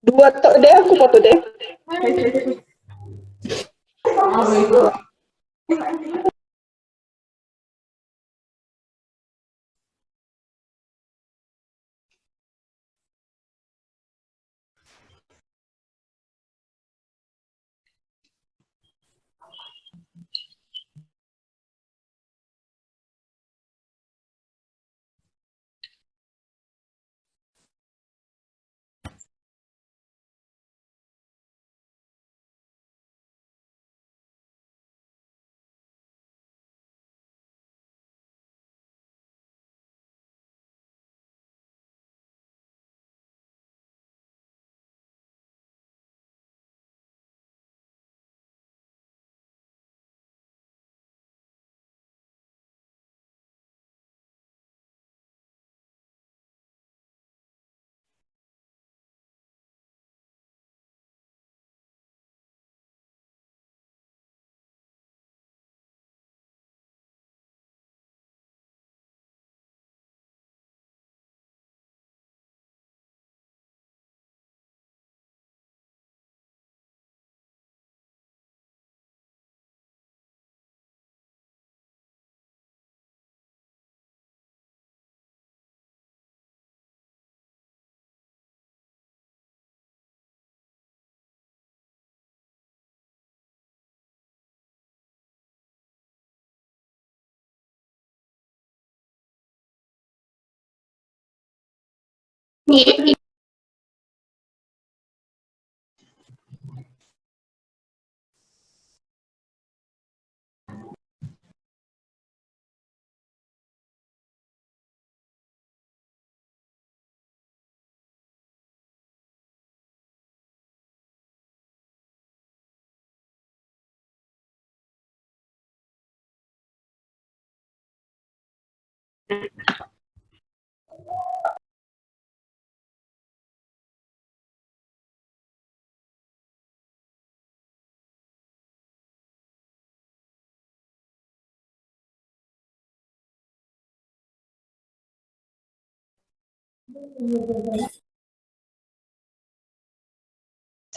Dua tok deh aku foto deh.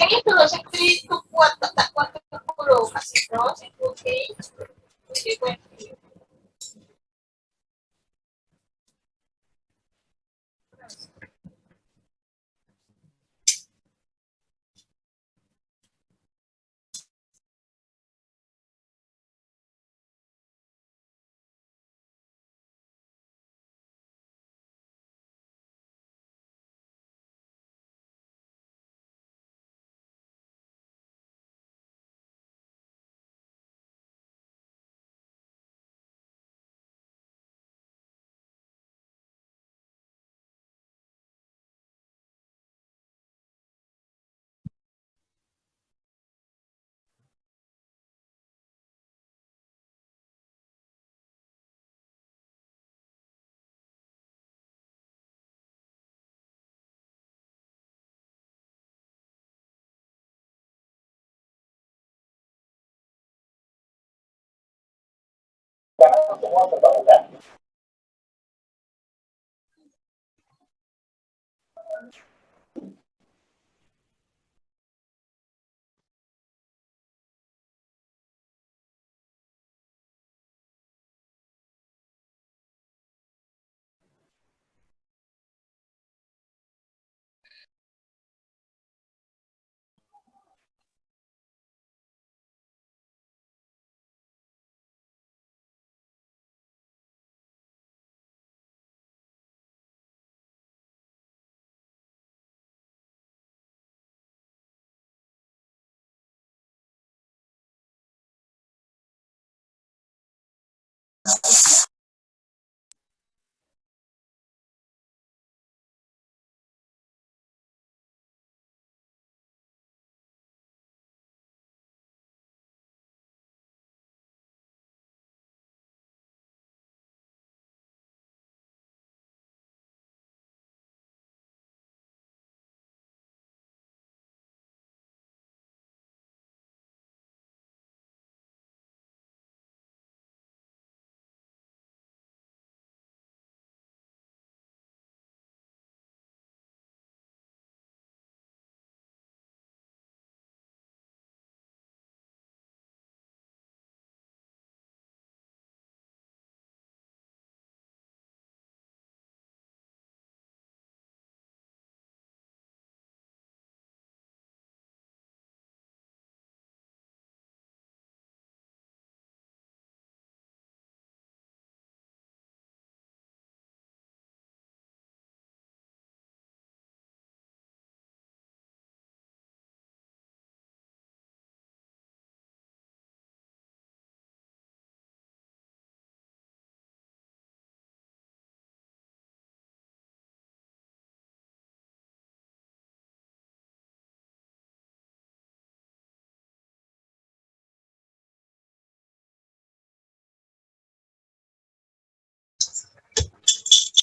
Yang itu loh, yang itu kuat, tak kuat itu loh, kasih terus, itu oke.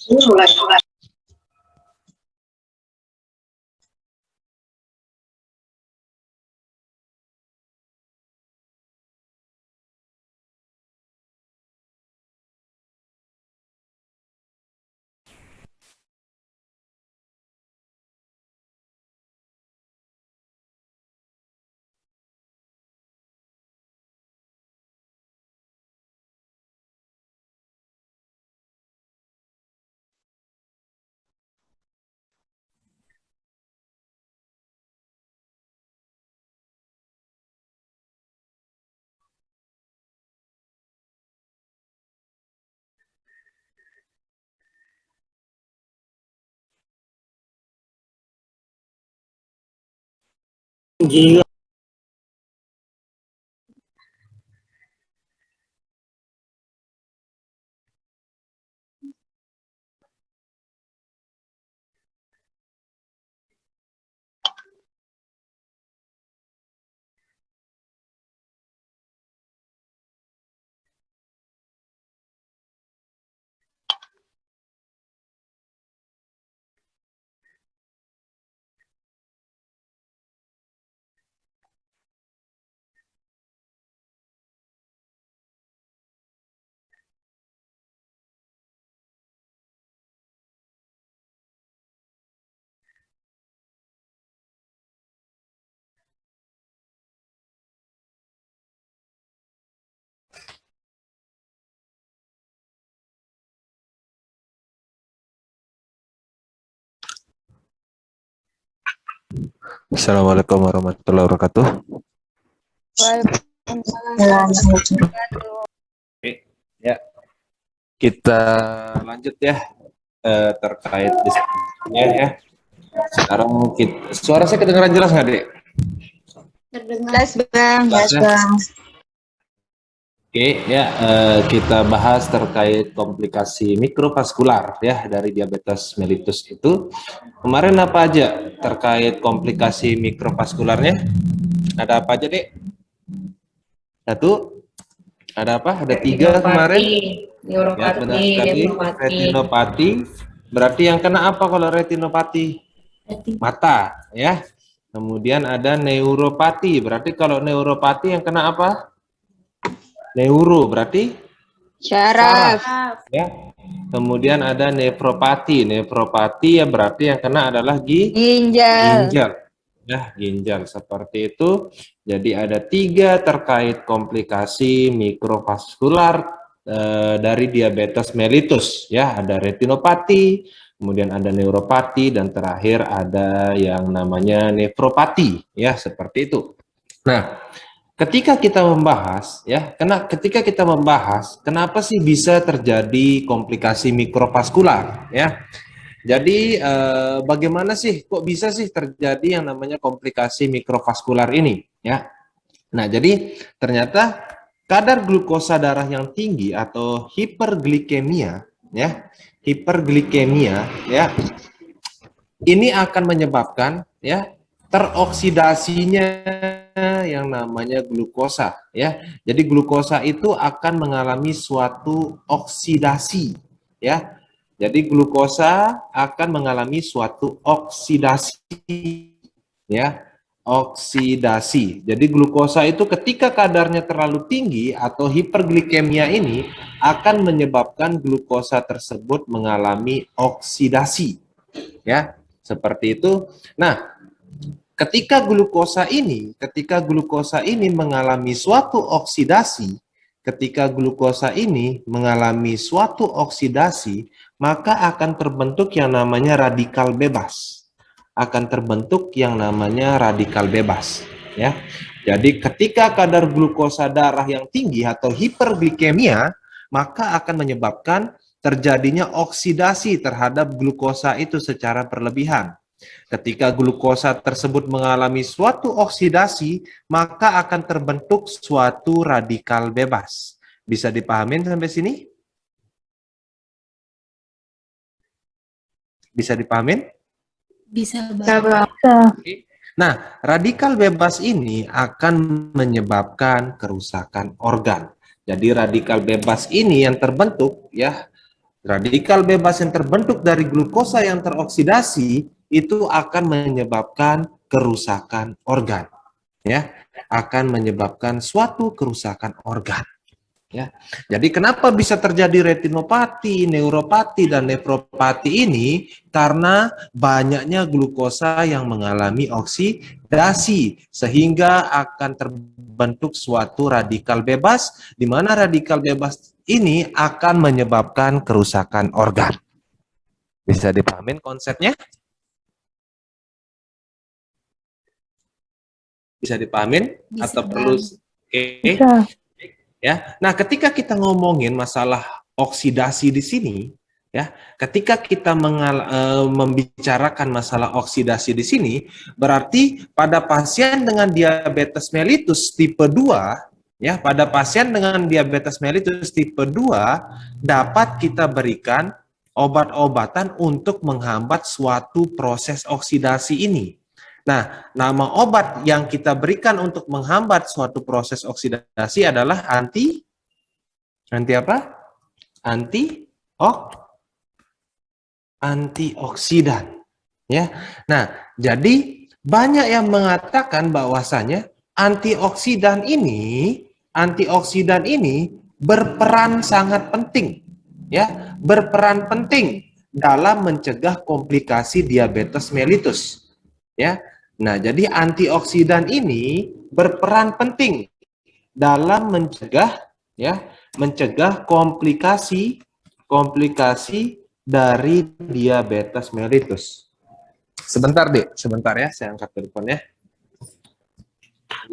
Ini mulai. Gila. Assalamualaikum warahmatullahi wabarakatuh. Oke, ya. Kita lanjut ya terkait diskusinya ya. Sekarang suara saya kedengaran jelas nggak, Dek? Jelas, Bang. Jelas, Bang. Oke, ya kita bahas terkait komplikasi mikrovaskular ya dari diabetes mellitus itu. Kemarin apa aja terkait komplikasi mikrovaskularnya? Ada apa aja, Dek? Satu, ada apa? Ada 3 kemarin. Ya, benar sekali. Retinopati. Berarti yang kena apa kalau retinopati? Mata, ya. Kemudian ada neuropati. Berarti kalau neuropati yang kena apa? Neuro, berarti Syaraf. ya. Kemudian ada nefropati. Nefropati ya berarti yang kena adalah Ginjal. Ya, ginjal seperti itu. Jadi ada 3 terkait komplikasi mikrovaskular dari diabetes mellitus. Ya, ada retinopati, kemudian ada neuropati, dan terakhir ada yang namanya nefropati. Ya, seperti itu. Nah, ketika kita membahas kenapa sih bisa terjadi komplikasi mikrovaskular ya. Jadi bagaimana sih kok bisa sih terjadi yang namanya komplikasi mikrovaskular ini ya. Nah, jadi ternyata kadar glukosa darah yang tinggi atau hiperglikemia ya, ini akan menyebabkan ya teroksidasinya yang namanya glukosa ya. Jadi glukosa itu akan mengalami suatu oksidasi ya. Jadi glukosa akan mengalami suatu oksidasi ya. Oksidasi. Jadi glukosa itu ketika kadarnya terlalu tinggi atau hiperglikemia ini akan menyebabkan glukosa tersebut mengalami oksidasi ya. Seperti itu. Nah, ketika glukosa ini mengalami suatu oksidasi, maka akan terbentuk yang namanya radikal bebas. Ya. Jadi ketika kadar glukosa darah yang tinggi atau hiperglikemia, maka akan menyebabkan terjadinya oksidasi terhadap glukosa itu secara berlebihan. Ketika glukosa tersebut mengalami suatu oksidasi, maka akan terbentuk suatu radikal bebas. Bisa dipahamin sampai sini? Bisa dipahamin? Bisa, Bang. Nah, radikal bebas ini akan menyebabkan kerusakan organ. Jadi radikal bebas ini yang terbentuk ya Radikal bebas yang terbentuk dari glukosa yang teroksidasi itu akan menyebabkan kerusakan organ, ya, akan menyebabkan suatu kerusakan organ. Ya. Jadi kenapa bisa terjadi retinopati, neuropati, dan nefropati ini? Karena banyaknya glukosa yang mengalami oksidasi, sehingga akan terbentuk suatu radikal bebas, di mana radikal bebas ini akan menyebabkan kerusakan organ. Bisa dipahamin konsepnya? Bisa dipahamin? Bisa, Atau perlu? Oke. Bisa. Ya, nah ketika kita ngomongin masalah oksidasi di sini, ya, ketika kita membicarakan masalah oksidasi di sini, berarti pada pasien dengan diabetes mellitus tipe 2, ya, pada pasien dengan diabetes mellitus tipe 2 dapat kita berikan obat-obatan untuk menghambat suatu proses oksidasi ini. Nah, nama obat yang kita berikan untuk menghambat suatu proses oksidasi adalah anti apa? Antioksidan. Ya. Nah, jadi banyak yang mengatakan bahwasanya antioksidan ini berperan sangat penting. Ya, berperan penting dalam mencegah komplikasi diabetes mellitus. Ya. Nah, jadi antioksidan ini berperan penting dalam mencegah komplikasi dari diabetes mellitus. Sebentar, Dek. Sebentar ya, saya angkat teleponnya.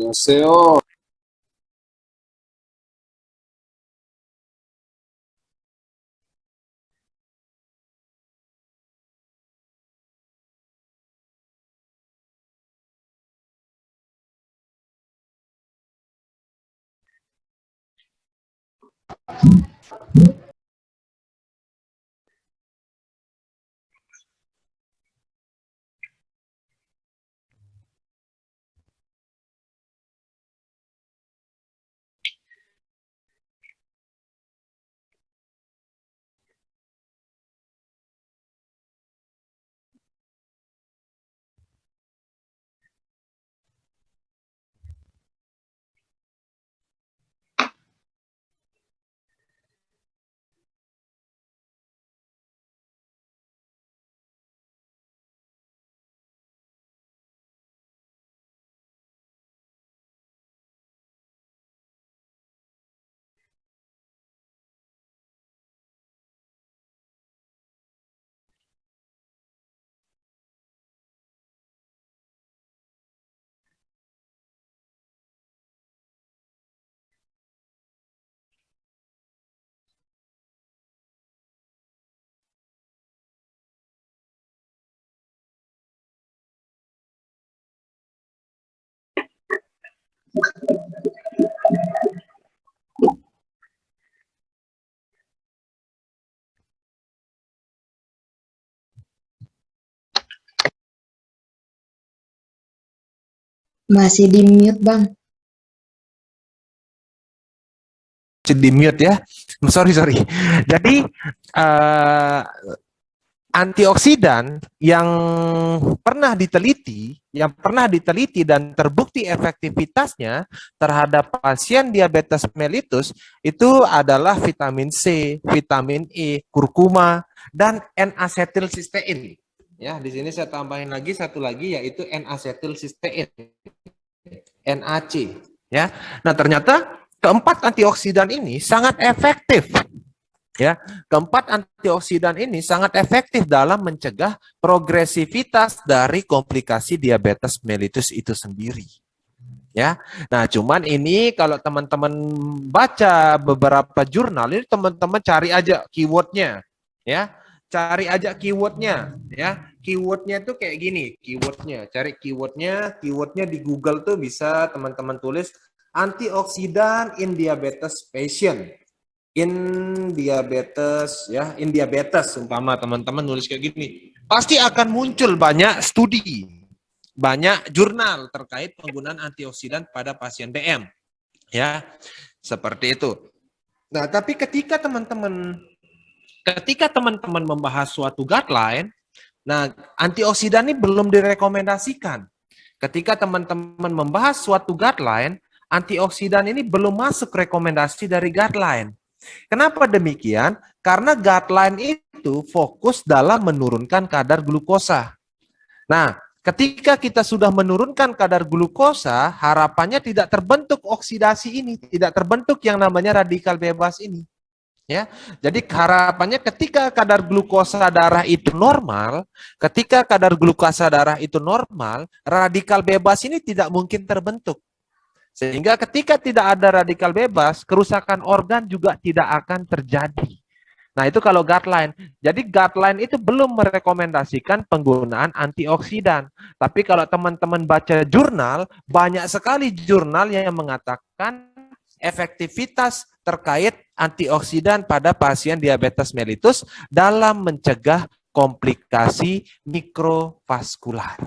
Yoseo. Masih di mute, Bang. Di mute ya. Sorry. Jadi antioksidan yang pernah diteliti dan terbukti efektivitasnya terhadap pasien diabetes mellitus itu adalah vitamin C, vitamin E, kurkuma, dan N-asetilsistein. Ya, di sini saya tambahin lagi satu lagi yaitu N-asetilsistein, NAC. Ya, nah ternyata keempat antioksidan ini sangat efektif. Ya, keempat antioksidan ini sangat efektif dalam mencegah progresivitas dari komplikasi diabetes mellitus itu sendiri. Ya, nah cuman ini kalau teman-teman baca beberapa jurnal ini teman-teman cari aja keywordnya, ya, cari aja keywordnya, ya, keywordnya tuh kayak gini, keywordnya, cari keywordnya di Google tuh bisa teman-teman tulis antioksidan in diabetes patient. In diabetes, umpama teman-teman nulis kayak gini, pasti akan muncul banyak studi, banyak jurnal terkait penggunaan antioksidan pada pasien DM, ya, seperti itu. Nah, tapi ketika teman-teman ketika teman-teman membahas suatu guideline, nah antioksidan ini belum direkomendasikan. Ketika teman-teman membahas suatu guideline, antioksidan ini belum masuk rekomendasi dari guideline. Kenapa demikian? Karena guideline itu fokus dalam menurunkan kadar glukosa. Nah, ketika kita sudah menurunkan kadar glukosa, harapannya tidak terbentuk oksidasi ini, tidak terbentuk yang namanya radikal bebas ini. Ya, jadi harapannya ketika kadar glukosa darah itu normal, radikal bebas ini tidak mungkin terbentuk. Sehingga ketika tidak ada radikal bebas, kerusakan organ juga tidak akan terjadi. Nah, itu kalau guideline. Jadi guideline itu belum merekomendasikan penggunaan antioksidan. Tapi kalau teman-teman baca jurnal, banyak sekali jurnal yang mengatakan efektivitas terkait antioksidan pada pasien diabetes mellitus dalam mencegah komplikasi mikrovaskular.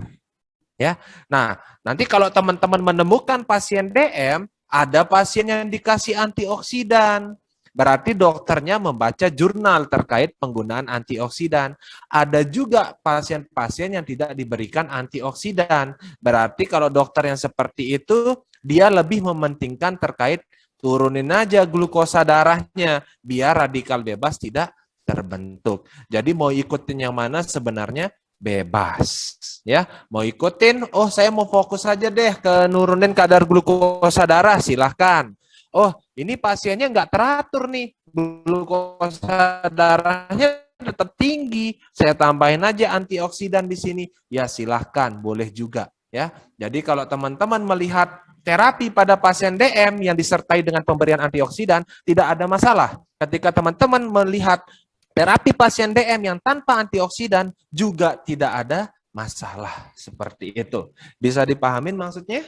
Ya. Nah, nanti kalau teman-teman menemukan pasien DM, ada pasien yang dikasih antioksidan. Berarti dokternya membaca jurnal terkait penggunaan antioksidan. Ada juga pasien-pasien yang tidak diberikan antioksidan. Berarti kalau dokter yang seperti itu, dia lebih mementingkan terkait turunin aja glukosa darahnya, biar radikal bebas tidak terbentuk. Jadi mau ikutin yang mana sebenarnya bebas. Ya, mau ikutin, oh saya mau fokus aja deh ke nurunin kadar glukosa darah, silahkan. Oh, ini pasiennya nggak teratur nih, glukosa darahnya tetap tinggi, saya tambahin aja antioksidan di sini, ya silahkan, boleh juga. Ya, jadi kalau teman-teman melihat terapi pada pasien DM yang disertai dengan pemberian antioksidan, tidak ada masalah. Ketika teman-teman melihat terapi pasien DM yang tanpa antioksidan, juga tidak ada masalah. Seperti itu. Bisa dipahamin maksudnya?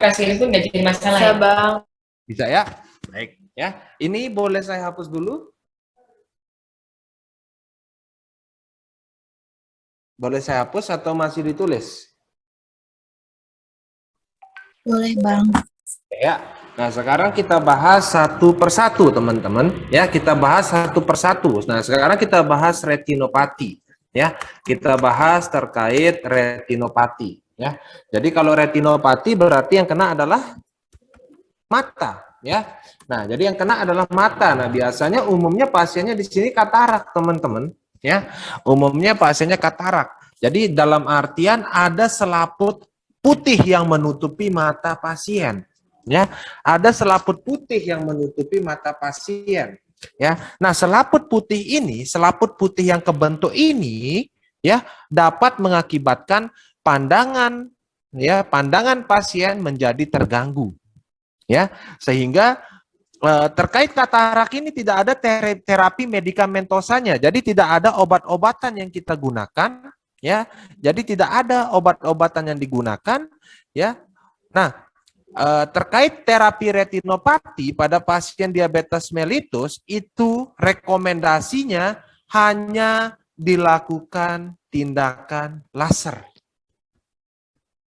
Kasih itu nggak jadi masalah Bisa ya? Bang. Bisa ya? Baik. Ya, ini boleh saya hapus dulu? Boleh saya hapus atau masih ditulis? Boleh, Bang. Ya, nah sekarang kita bahas satu persatu teman-teman. Ya, kita bahas satu persatu. Nah sekarang kita bahas retinopati. Ya, kita bahas terkait retinopati. Ya, jadi kalau retinopati berarti yang kena adalah mata. Ya, nah jadi yang kena adalah mata. Nah biasanya umumnya pasiennya di sini katarak teman-teman. Ya, umumnya pasiennya katarak. Jadi dalam artian ada selaput putih yang menutupi mata pasien. Ya, ada selaput putih yang menutupi mata pasien. Ya, nah selaput putih yang kebentuk ini, ya dapat mengakibatkan pandangan pasien menjadi terganggu. Ya, sehingga terkait katarak ini tidak ada terapi medikamentosanya. Jadi tidak ada obat-obatan yang kita gunakan. Ya, jadi tidak ada obat-obatan yang digunakan. Ya, nah terkait terapi retinopati pada pasien diabetes mellitus itu rekomendasinya hanya dilakukan tindakan laser.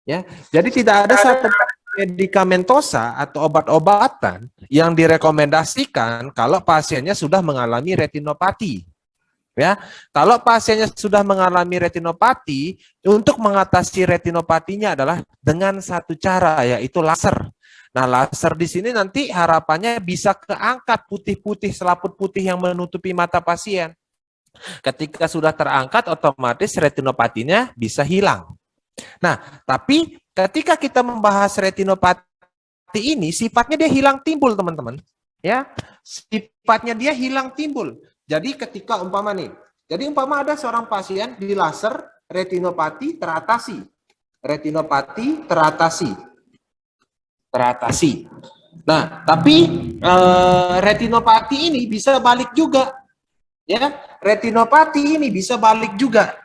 Ya, jadi tidak ada satu medikamentosa atau obat-obatan yang direkomendasikan kalau pasiennya sudah mengalami retinopati. Ya, kalau pasiennya sudah mengalami retinopati, untuk mengatasi retinopatinya adalah dengan satu cara, yaitu laser. Nah, laser di sini nanti harapannya bisa keangkat putih-putih, selaput putih yang menutupi mata pasien. Ketika sudah terangkat, otomatis retinopatinya bisa hilang. Nah, tapi ketika kita membahas retinopati ini, sifatnya dia hilang timbul, teman-teman. Ya, sifatnya dia hilang timbul. Jadi ketika umpama ada seorang pasien di laser, retinopati teratasi. Nah, tapi retinopati ini bisa balik juga. Ya, retinopati ini bisa balik juga.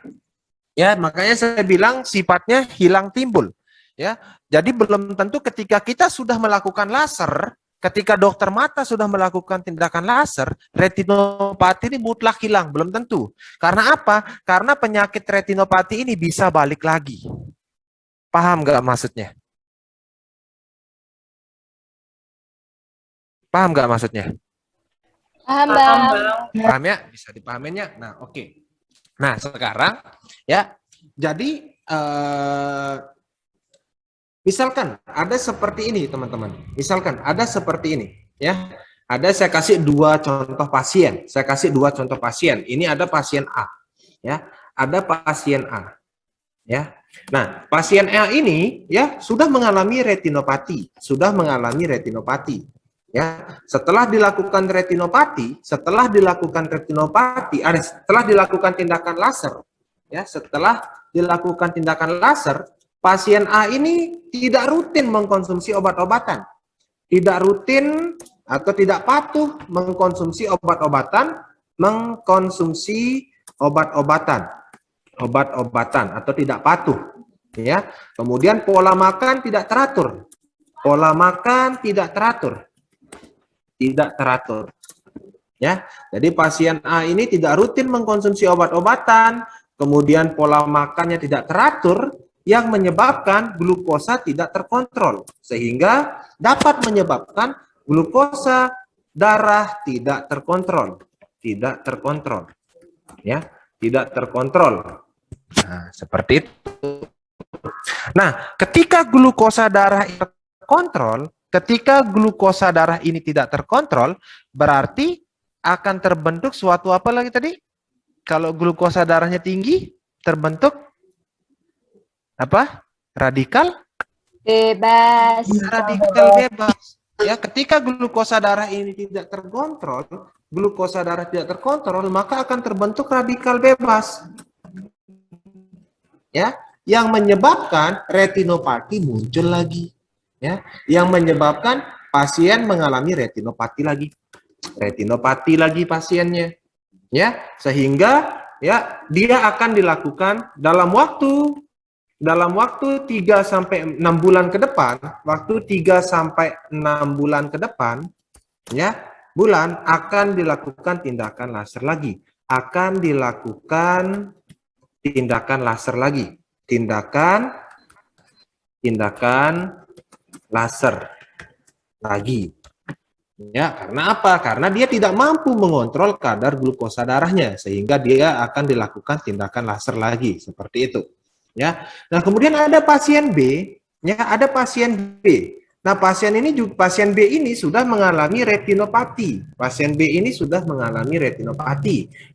Ya, makanya saya bilang sifatnya hilang timbul. Ya, jadi belum tentu ketika kita sudah melakukan laser, ketika dokter mata sudah melakukan tindakan laser, retinopati ini mutlak hilang, belum tentu. Karena apa? Karena penyakit retinopati ini bisa balik lagi. Paham nggak maksudnya? Paham nggak maksudnya? Paham, Paham, Bang. Bang. Paham ya? Bisa dipahamin ya? Nah, oke. Nah, sekarang ya, jadi misalkan ada seperti ini, teman-teman. Misalkan ada seperti ini, ya. Ada saya kasih dua contoh pasien. Saya kasih dua contoh pasien. Ini ada pasien A, ya. Ada pasien A, ya. Nah, pasien A ini ya sudah mengalami retinopati, ya. Setelah dilakukan retinopati, setelah dilakukan tindakan laser, ya, setelah dilakukan tindakan laser, pasien A ini tidak rutin mengkonsumsi obat-obatan, tidak rutin atau tidak patuh mengkonsumsi obat-obatan, atau tidak patuh, ya. Kemudian pola makan tidak teratur, ya. Jadi pasien A ini tidak rutin mengkonsumsi obat-obatan, kemudian pola makannya tidak teratur, yang menyebabkan glukosa tidak terkontrol, sehingga dapat menyebabkan glukosa darah tidak terkontrol, ya, tidak terkontrol. Nah, seperti itu. Nah, ketika glukosa darah terkontrol, ketika glukosa darah ini tidak terkontrol, berarti akan terbentuk suatu apa lagi tadi? Kalau glukosa darahnya tinggi, terbentuk apa? Radikal Bebas. bebas. Ya, ketika glukosa darah ini tidak terkontrol, maka akan terbentuk radikal bebas. Ya, yang menyebabkan retinopati muncul lagi. Ya, yang menyebabkan pasien mengalami retinopati lagi pasiennya, ya, sehingga ya dia akan dilakukan dalam waktu 3 sampai 6 bulan ke depan, ya, akan dilakukan tindakan laser lagi, Ya, karena apa? Karena dia tidak mampu mengontrol kadar glukosa darahnya, sehingga dia akan dilakukan tindakan laser lagi, seperti itu. Ya. Nah, kemudian ada pasien B, ya, ada pasien B. Nah, pasien B ini sudah mengalami retinopati.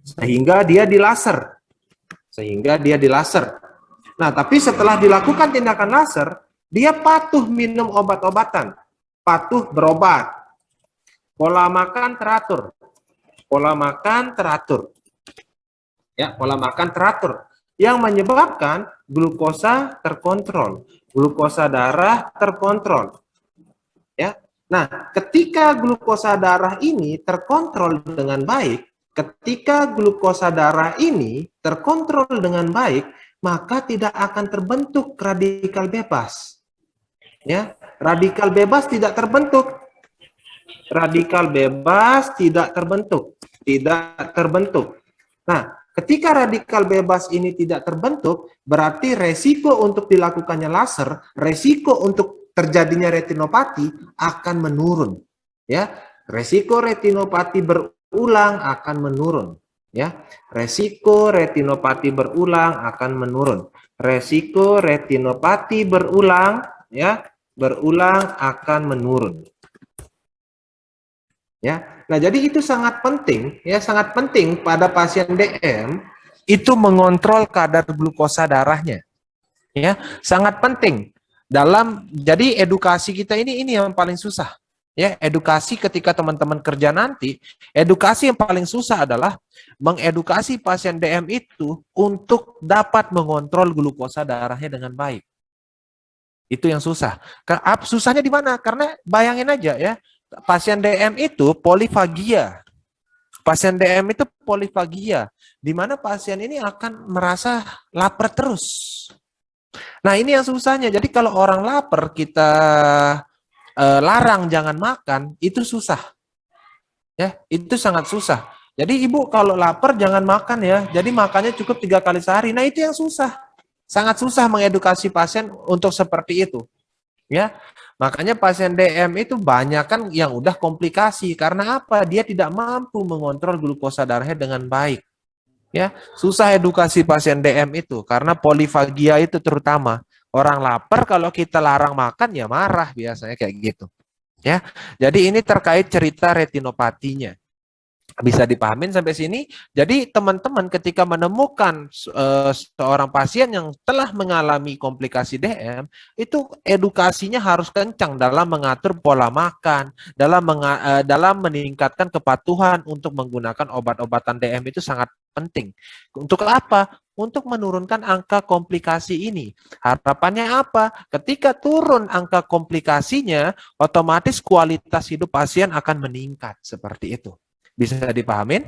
Sehingga dia dilaser. Nah, tapi setelah dilakukan tindakan laser, dia patuh minum obat-obatan, patuh berobat. Pola makan teratur. Ya, pola makan teratur yang menyebabkan glukosa terkontrol, glukosa darah terkontrol. Ya. Nah, ketika glukosa darah ini terkontrol dengan baik, maka tidak akan terbentuk radikal bebas. Ya, radikal bebas tidak terbentuk. Nah, ketika radikal bebas ini tidak terbentuk, berarti resiko untuk dilakukannya laser, resiko untuk terjadinya retinopati akan menurun. Ya, resiko retinopati berulang akan menurun. Ya, resiko retinopati berulang akan menurun. Resiko retinopati berulang akan menurun. Ya, nah jadi itu sangat penting, ya, sangat penting pada pasien DM itu mengontrol kadar glukosa darahnya. Ya, sangat penting jadi edukasi kita ini yang paling susah. Ya, edukasi ketika teman-teman kerja nanti, edukasi yang paling susah adalah mengedukasi pasien DM itu untuk dapat mengontrol glukosa darahnya dengan baik. Itu yang susah. Susahnya di mana? Karena bayangin aja ya, pasien DM itu polifagia. Di mana pasien ini akan merasa lapar terus. Nah, ini yang susahnya. Jadi kalau orang lapar kita larang jangan makan, itu susah. Ya, itu sangat susah. Jadi ibu kalau lapar jangan makan ya. Jadi makannya cukup 3 kali sehari. Nah, itu yang susah. Sangat susah mengedukasi pasien untuk seperti itu. Ya, makanya pasien DM itu banyak kan yang udah komplikasi karena apa? Dia tidak mampu mengontrol glukosa darahnya dengan baik. Ya, susah edukasi pasien DM itu karena polifagia itu terutama. Orang lapar kalau kita larang makan ya marah biasanya kayak gitu. Ya. Jadi ini terkait cerita retinopatinya. Bisa dipahamin sampai sini? Jadi teman-teman ketika menemukan seorang pasien yang telah mengalami komplikasi DM, itu edukasinya harus kencang dalam mengatur pola makan, dalam meningkatkan kepatuhan untuk menggunakan obat-obatan DM itu sangat penting. Untuk apa? Untuk menurunkan angka komplikasi ini. Harapannya apa? Ketika turun angka komplikasinya, otomatis kualitas hidup pasien akan meningkat seperti itu. Bisa dipahamin?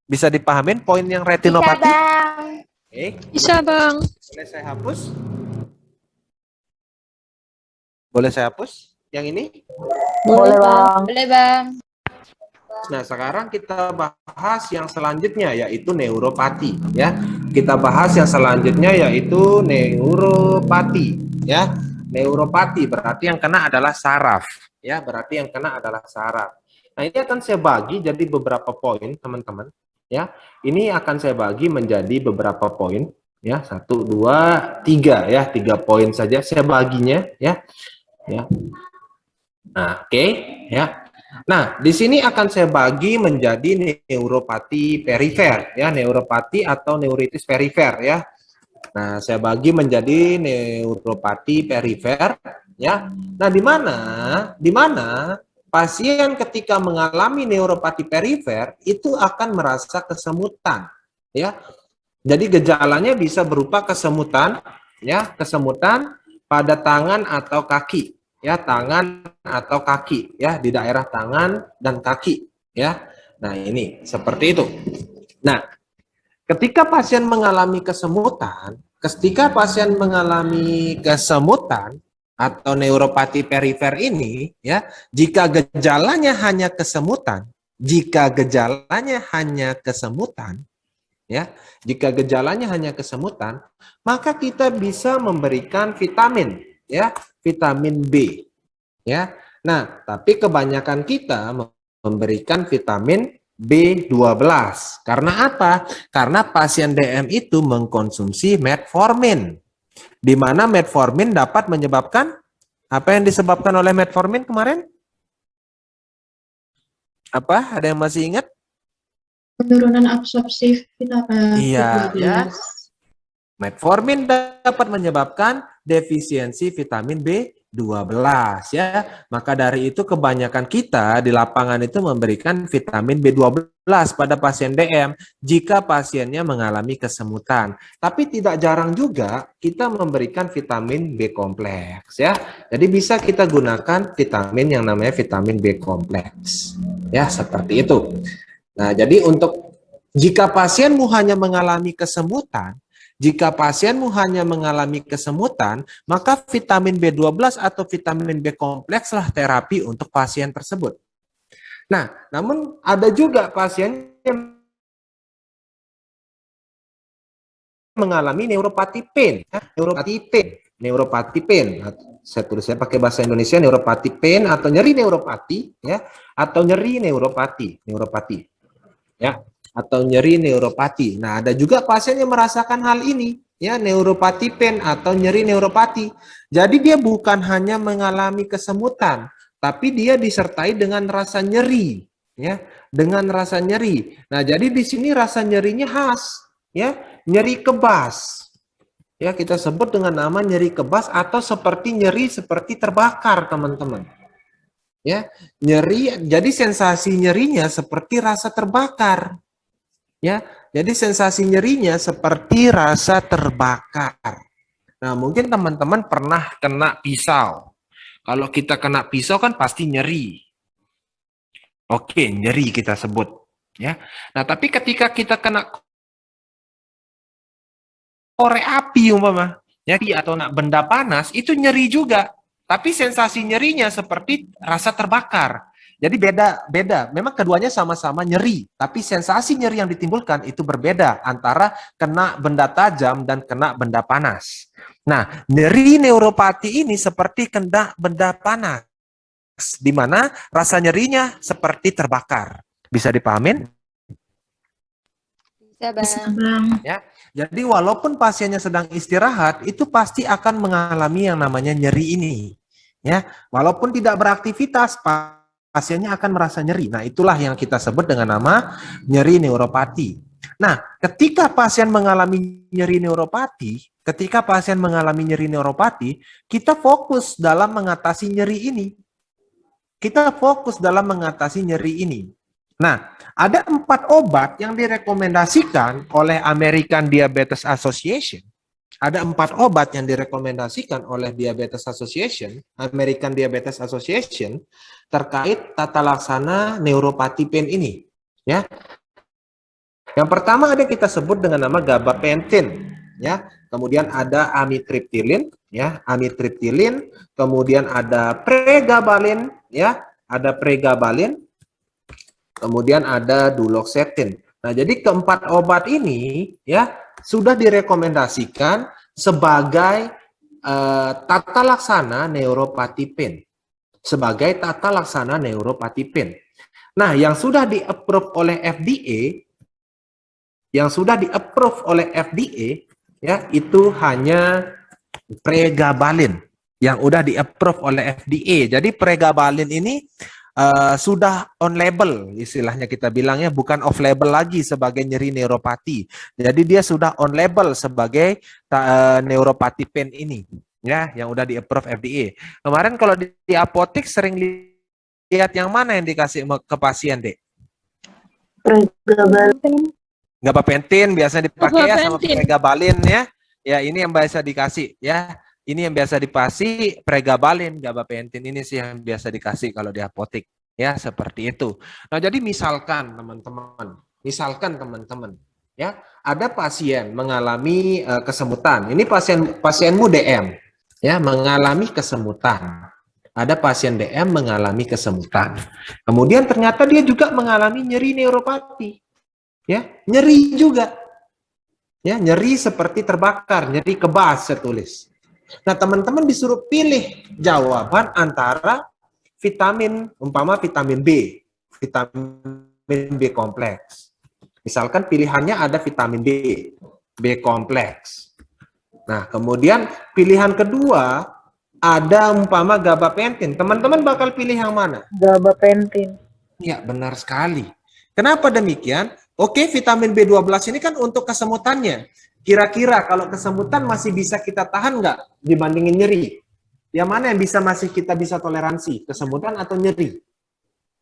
Bisa dipahamin poin yang Bisa, retinopati? Bang. Oke, Bisa, Bang. boleh saya hapus? Boleh saya hapus? Yang ini? Boleh, Bang. Boleh, Bang. Nah, sekarang kita bahas yang selanjutnya yaitu neuropati ya. Kita bahas yang selanjutnya yaitu neuropati ya. Neuropati berarti yang kena adalah saraf ya, berarti yang kena adalah saraf. Nah, ini akan saya bagi jadi beberapa poin, teman-teman ya. Ini akan saya bagi menjadi beberapa poin ya, 1 2 3 ya, 3 poin saja saya baginya ya. Ya. Nah, oke ya. Nah, di sini akan saya bagi menjadi neuropati perifer ya, neuropati atau neuritis perifer ya. Nah, saya bagi menjadi neuropati perifer ya. Nah, di mana pasien ketika mengalami neuropati perifer itu akan merasa kesemutan ya. Jadi gejalanya bisa berupa kesemutan ya, kesemutan pada tangan atau kaki ya, tangan atau kaki ya, di daerah tangan dan kaki ya. Nah, ini seperti itu. Nah, ketika pasien mengalami kesemutan atau neuropati perifer ini ya, jika gejalanya hanya kesemutan ya, jika gejalanya hanya kesemutan, maka kita bisa memberikan vitamin ya, vitamin B ya. Nah, tapi kebanyakan kita memberikan vitamin B12. Karena apa? Karena pasien DM itu mengkonsumsi metformin. Di mana metformin dapat menyebabkan apa yang disebabkan oleh metformin kemarin? Apa? Ada yang masih ingat? Penurunan absorpsi vitamin Iya, B12. ya. Metformin dapat menyebabkan defisiensi vitamin B12 ya. Maka dari itu kebanyakan kita di lapangan itu memberikan vitamin B12 pada pasien DM jika pasiennya mengalami kesemutan. Tapi tidak jarang juga kita memberikan vitamin B kompleks ya. Jadi bisa kita gunakan vitamin yang namanya vitamin B kompleks. Ya, seperti itu. Nah, jadi untuk jika pasienmu hanya mengalami kesemutan, maka vitamin B12 atau vitamin B komplekslah terapi untuk pasien tersebut. Nah, namun ada juga pasien yang mengalami neuropati pain, neuropati pain. Saya tulisnya pakai bahasa Indonesia, neuropati pain atau nyeri neuropati ya, atau nyeri neuropati ya, atau nyeri neuropati. Nah, ada juga pasien yang merasakan hal ini ya, neuropati pain atau nyeri neuropati. Jadi dia bukan hanya mengalami kesemutan, tapi dia disertai dengan rasa nyeri ya, dengan rasa nyeri. Nah, jadi di sini rasa nyerinya khas ya, nyeri kebas. Ya, kita sebut dengan nama nyeri kebas atau nyeri seperti terbakar, teman-teman. Ya, nyeri, jadi sensasi nyerinya seperti rasa terbakar. Ya, jadi sensasi nyerinya seperti rasa terbakar. Nah, mungkin teman-teman pernah kena pisau. Kalau kita kena pisau kan pasti nyeri. Oke, nyeri kita sebut. Ya, nah tapi ketika kita kena korek api umpama, nyeri atau benda panas itu nyeri juga. Tapi sensasi nyerinya seperti rasa terbakar. Jadi beda. Memang keduanya sama-sama nyeri, tapi sensasi nyeri yang ditimbulkan itu berbeda antara kena benda tajam dan kena benda panas. Nah, nyeri neuropati ini seperti kena benda panas, di mana rasa nyerinya seperti terbakar. Bisa dipahamin? Bisa, Bisa, Bang. Bang. Jadi walaupun pasiennya sedang istirahat, itu pasti akan mengalami yang namanya nyeri ini. Ya, walaupun tidak beraktivitas, pasiennya akan merasa nyeri. Nah, itulah yang kita sebut dengan nama nyeri neuropati. Nah, ketika pasien mengalami nyeri neuropati, kita fokus dalam mengatasi nyeri ini. Nah, ada 4 obat yang direkomendasikan oleh American Diabetes Association. American Diabetes Association, terkait tata laksana neuropati pain ini. Ya. Yang pertama ada kita sebut dengan nama gabapentin. Ya. Kemudian ada amitriptilin, ya, kemudian ada pregabalin, ya, kemudian ada duloxetin. Nah, jadi keempat obat ini ya sudah direkomendasikan sebagai tata laksana neuropati pain. Nah, yang sudah di-approve oleh FDA, ya, itu hanya pregabalin yang udah di-approve oleh FDA. Jadi pregabalin ini sudah on label, istilahnya kita bilangnya, bukan off label lagi sebagai nyeri neuropati. Jadi dia sudah on label sebagai neuropati pain ini, ya, yang udah di-approve FDA. Kemarin kalau di apotek sering lihat yang mana yang dikasih ke pasien, Dek? Gabapentin biasanya dipakai ya, sama pregabalin ya. Ya, ini yang biasa dikasih ya. Ini yang biasa dipasih, pregabalin, gabapentin ini sih yang biasa dikasih kalau di apotek. Ya, seperti itu. Nah, jadi misalkan teman-teman, ya, ada pasien mengalami kesemutan. Ini pasienmu DM, ya, mengalami kesemutan. Ada pasien DM mengalami kesemutan. Kemudian ternyata dia juga mengalami nyeri neuropati. Ya, nyeri juga. Ya, nyeri seperti terbakar, nyeri kebas saya tulis. Nah, teman-teman disuruh pilih jawaban antara vitamin, umpama vitamin B kompleks. Misalkan pilihannya ada vitamin B kompleks. Nah, kemudian pilihan kedua ada umpama gabapentin. Teman-teman bakal pilih yang mana? Gabapentin. Ya, benar sekali. Kenapa demikian? Oke, vitamin B12 ini kan untuk kesemutannya. Kira-kira kalau kesemutan masih bisa kita tahan nggak dibandingin nyeri? Yang mana yang kita bisa toleransi? Kesemutan atau nyeri?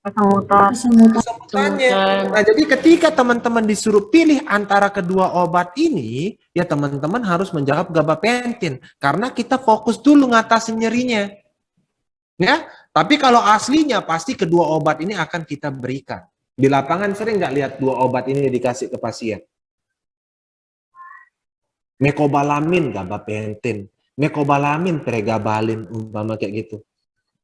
Kesemutannya. Nah, jadi ketika teman-teman disuruh pilih antara kedua obat ini, ya teman-teman harus menjawab gabapentin. Karena kita fokus dulu ngatasin nyerinya. Ya, tapi kalau aslinya pasti kedua obat ini akan kita berikan. Di lapangan sering nggak lihat 2 obat ini dikasih ke pasien? Mecobalamin, gabapentin. Mecobalamin, pregabalin, umpama kayak gitu.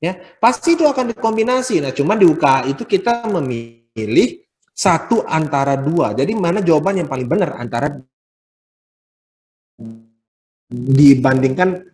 Ya, pasti itu akan dikombinasi. Nah, cuma di UKA itu kita memilih satu antara 2. Jadi mana jawaban yang paling benar antara dibandingkan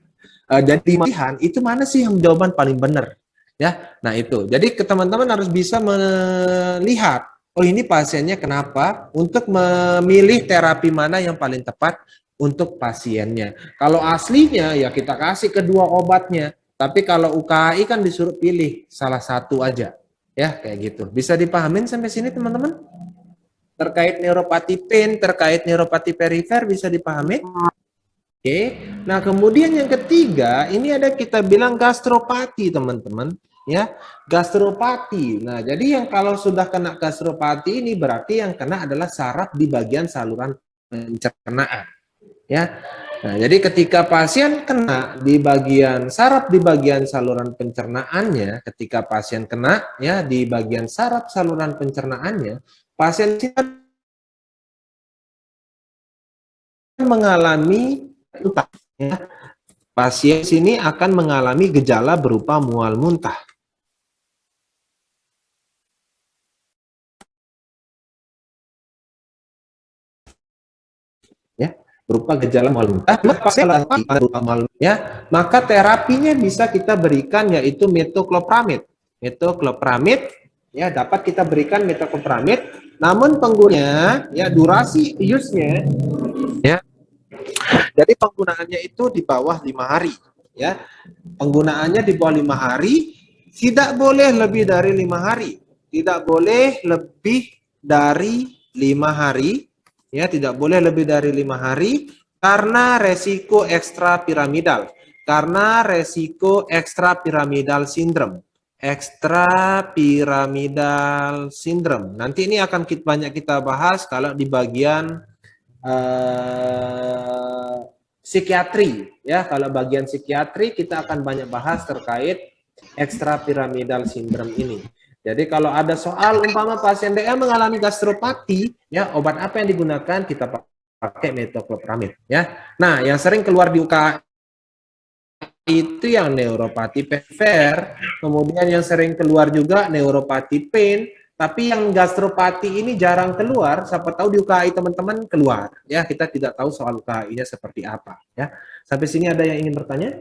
jadi pilihan itu mana sih yang jawaban paling benar? Ya, nah itu. Jadi teman-teman harus bisa melihat, oh ini pasiennya kenapa, untuk memilih terapi mana yang paling tepat untuk pasiennya. Kalau aslinya ya kita kasih kedua obatnya, tapi kalau UKAI kan disuruh pilih salah satu aja. Ya, kayak gitu. Bisa dipahamin sampai sini teman-teman? Terkait neuropati pain, terkait neuropati perifer bisa dipahami? Oke. Nah, kemudian yang ketiga, ini ada kita bilang gastropati, teman-teman. Ya, gastropati. Nah, jadi yang kalau sudah kena gastropati ini berarti yang kena adalah saraf di bagian saluran pencernaan. Ya. Nah, jadi ketika pasien kena di bagian saraf di bagian saluran pencernaannya, ketika pasien kena ya di bagian saraf saluran pencernaannya, pasien mengalami ya, pasien sini akan mengalami gejala berupa mual muntah. berupa gejala mual muntah, berupa mual, ya, maka terapinya bisa kita berikan yaitu metoclopramid. Metoclopramid, ya, dapat kita berikan metoclopramid, namun penggunanya, ya, durasi use-nya, ya, jadi penggunaannya itu di bawah 5 hari, ya, penggunaannya di bawah 5 hari, tidak boleh lebih dari 5 hari, tidak boleh lebih dari 5 hari, ya, tidak boleh lebih dari 5 hari karena resiko ekstrapiramidal. Karena resiko ekstrapiramidal sindrom. Ekstrapiramidal sindrom. Nanti ini akan banyak kita bahas kalau di bagian psikiatri, ya. Kalau bagian psikiatri kita akan banyak bahas terkait ekstrapiramidal sindrom ini. Jadi kalau ada soal umpama pasien DA mengalami gastropati, ya, obat apa yang digunakan? Kita pakai metoclopramid, ya. Nah, yang sering keluar di UKA itu yang neuropati peripher, kemudian yang sering keluar juga neuropati pain, tapi yang gastropati ini jarang keluar. Siapa tahu di UKI teman-teman keluar, ya. Kita tidak tahu soal UKI-nya seperti apa, ya. Sampai sini ada yang ingin bertanya?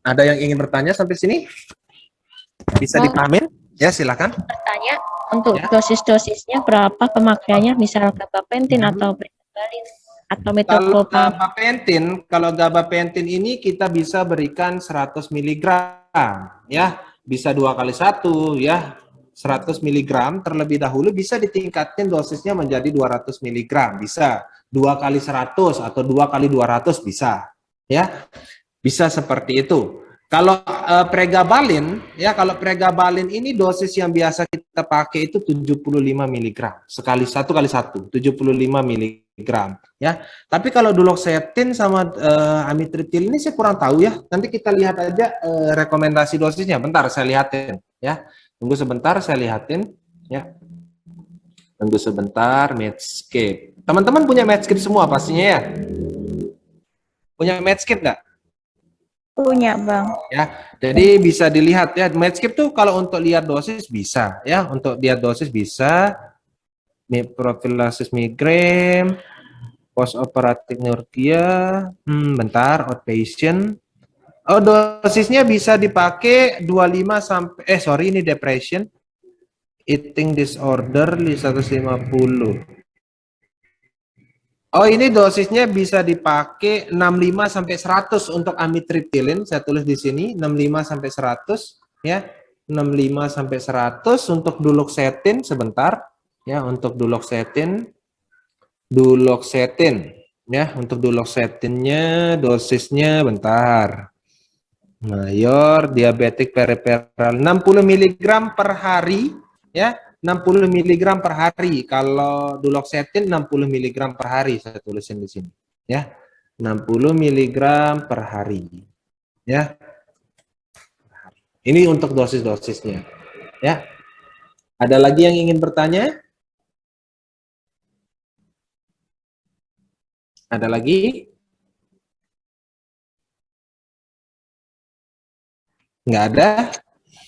Ada yang ingin bertanya sampai sini? Bisa dipahamin? Ya, silakan. Bertanya, untuk Ya. dosis-dosisnya berapa pemakaiannya, misal gabapentin atau pregabalin atau Kalau metoclopramid? kalau gabapentin ini kita bisa berikan 100 mg, ya. Bisa 2 kali 1, ya. 100 mg terlebih dahulu, bisa ditingkatkan dosisnya menjadi 200 mg, bisa 2 kali 100 atau 2 kali 200 bisa, ya. Bisa seperti itu. Kalau pregabalin, ya, kalau pregabalin ini dosis yang biasa kita pakai itu 75 mg. Sekali 1 kali 1, 75 mg, ya. Tapi kalau duloxetin sama amitriptyl ini saya kurang tahu, ya. Nanti kita lihat aja rekomendasi dosisnya. Bentar saya lihatin, ya. Tunggu sebentar saya lihatin, ya. Tunggu sebentar, Medscape. Teman-teman punya Medscape semua pastinya, ya. Punya Medscape nggak? Punya, Bang. Ya, jadi bisa dilihat, ya, Medscape tuh kalau untuk lihat dosis bisa, ya, untuk lihat dosis bisa, profilasis migrain, post operatif neuralgia, bentar, outpatient. Oh, dosisnya bisa dipakai 25 sampai, ini depression, eating disorder 150. Oh, ini dosisnya bisa dipakai 65 sampai 100 untuk amitriptylin. Saya tulis di sini 65 sampai 100, ya. 65 sampai 100 untuk duloxetin sebentar, ya, untuk duloxetin, ya, untuk duloxetinnya dosisnya bentar. Mayor diabetik periferal 60 mg per hari, ya. 60 mg per hari. Kalau duloxetin 60 mg per hari, saya tulisin di sini, ya. 60 mg per hari, ya. Ini untuk dosis-dosisnya, ya. Ada lagi yang ingin bertanya? Ada lagi? Nggak ada?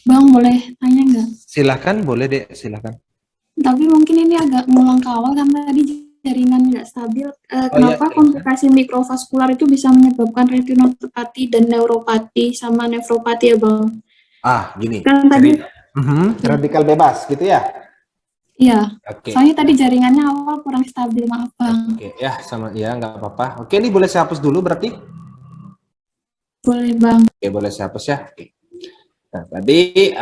Bang, boleh tanya nggak? Silahkan, boleh deh, silahkan. Tapi mungkin ini agak ngulang ke awal kan tadi jaringan nggak stabil. Kenapa iya. komplikasi mikrovaskular itu bisa menyebabkan retinopati dan neuropati sama nefropati ya, Bang? Gini. Kan tadi, Radikal bebas, gitu ya? iya. Oke. Soalnya tadi jaringannya awal kurang stabil, maaf, Bang. Oke, ya, ya, nggak apa-apa. Oke, ini boleh saya hapus dulu berarti? Boleh, Bang. Oke, boleh saya hapus, ya? Oke. Nah, tadi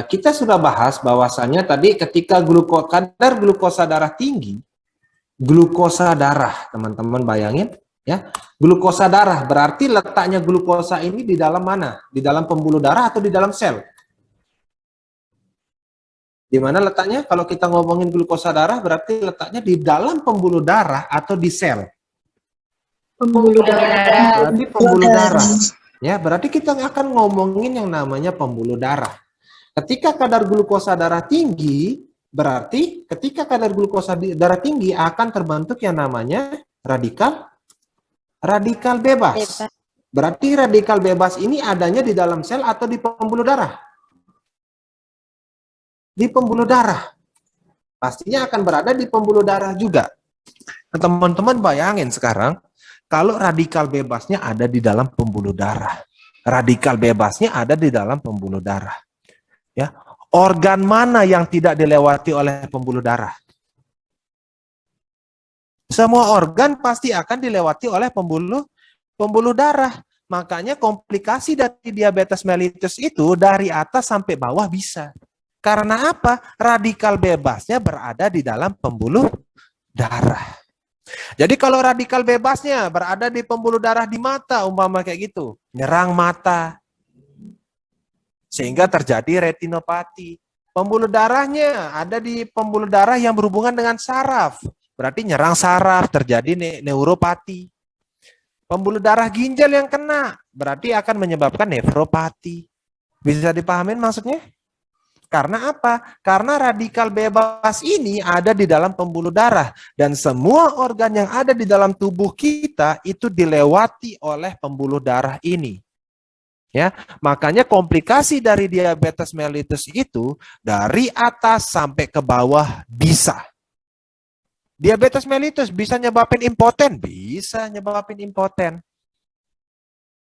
kita sudah bahas bahwasannya tadi ketika kadar glukosa darah tinggi, glukosa darah, teman-teman bayangin, ya, glukosa darah berarti letaknya glukosa ini di dalam mana? Di dalam pembuluh darah atau di dalam sel? Di mana letaknya? Kalau kita ngomongin glukosa darah berarti letaknya di dalam pembuluh darah atau di sel? Pembuluh darah. Berarti pembuluh darah. Ya, berarti kita akan ngomongin yang namanya pembuluh darah. Ketika kadar glukosa darah tinggi, berarti ketika kadar glukosa darah tinggi akan terbentuk yang namanya radikal bebas. Berarti radikal bebas ini adanya di dalam sel atau di pembuluh darah? Di pembuluh darah. Pastinya akan berada di pembuluh darah juga. Nah, teman-teman bayangin sekarang, kalau radikal bebasnya ada di dalam pembuluh darah. Radikal bebasnya ada di dalam pembuluh darah. Ya, organ mana yang tidak dilewati oleh pembuluh darah? Semua organ pasti akan dilewati oleh pembuluh darah. Makanya komplikasi dari diabetes mellitus itu dari atas sampai bawah bisa. Karena apa? Radikal bebasnya berada di dalam pembuluh darah. Jadi kalau radikal bebasnya berada di pembuluh darah di mata, umpama kayak gitu, nyerang mata, sehingga terjadi retinopati. Pembuluh darahnya ada di pembuluh darah yang berhubungan dengan saraf, berarti nyerang saraf, terjadi neuropati. Pembuluh darah ginjal yang kena, berarti akan menyebabkan nefropati. Bisa dipahamin maksudnya? Karena apa? Karena radikal bebas ini ada di dalam pembuluh darah. Dan semua organ yang ada di dalam tubuh kita itu dilewati oleh pembuluh darah ini. Ya, makanya komplikasi dari diabetes mellitus itu dari atas sampai ke bawah bisa. Diabetes mellitus bisa nyebabin impoten? Bisa nyebabin impoten.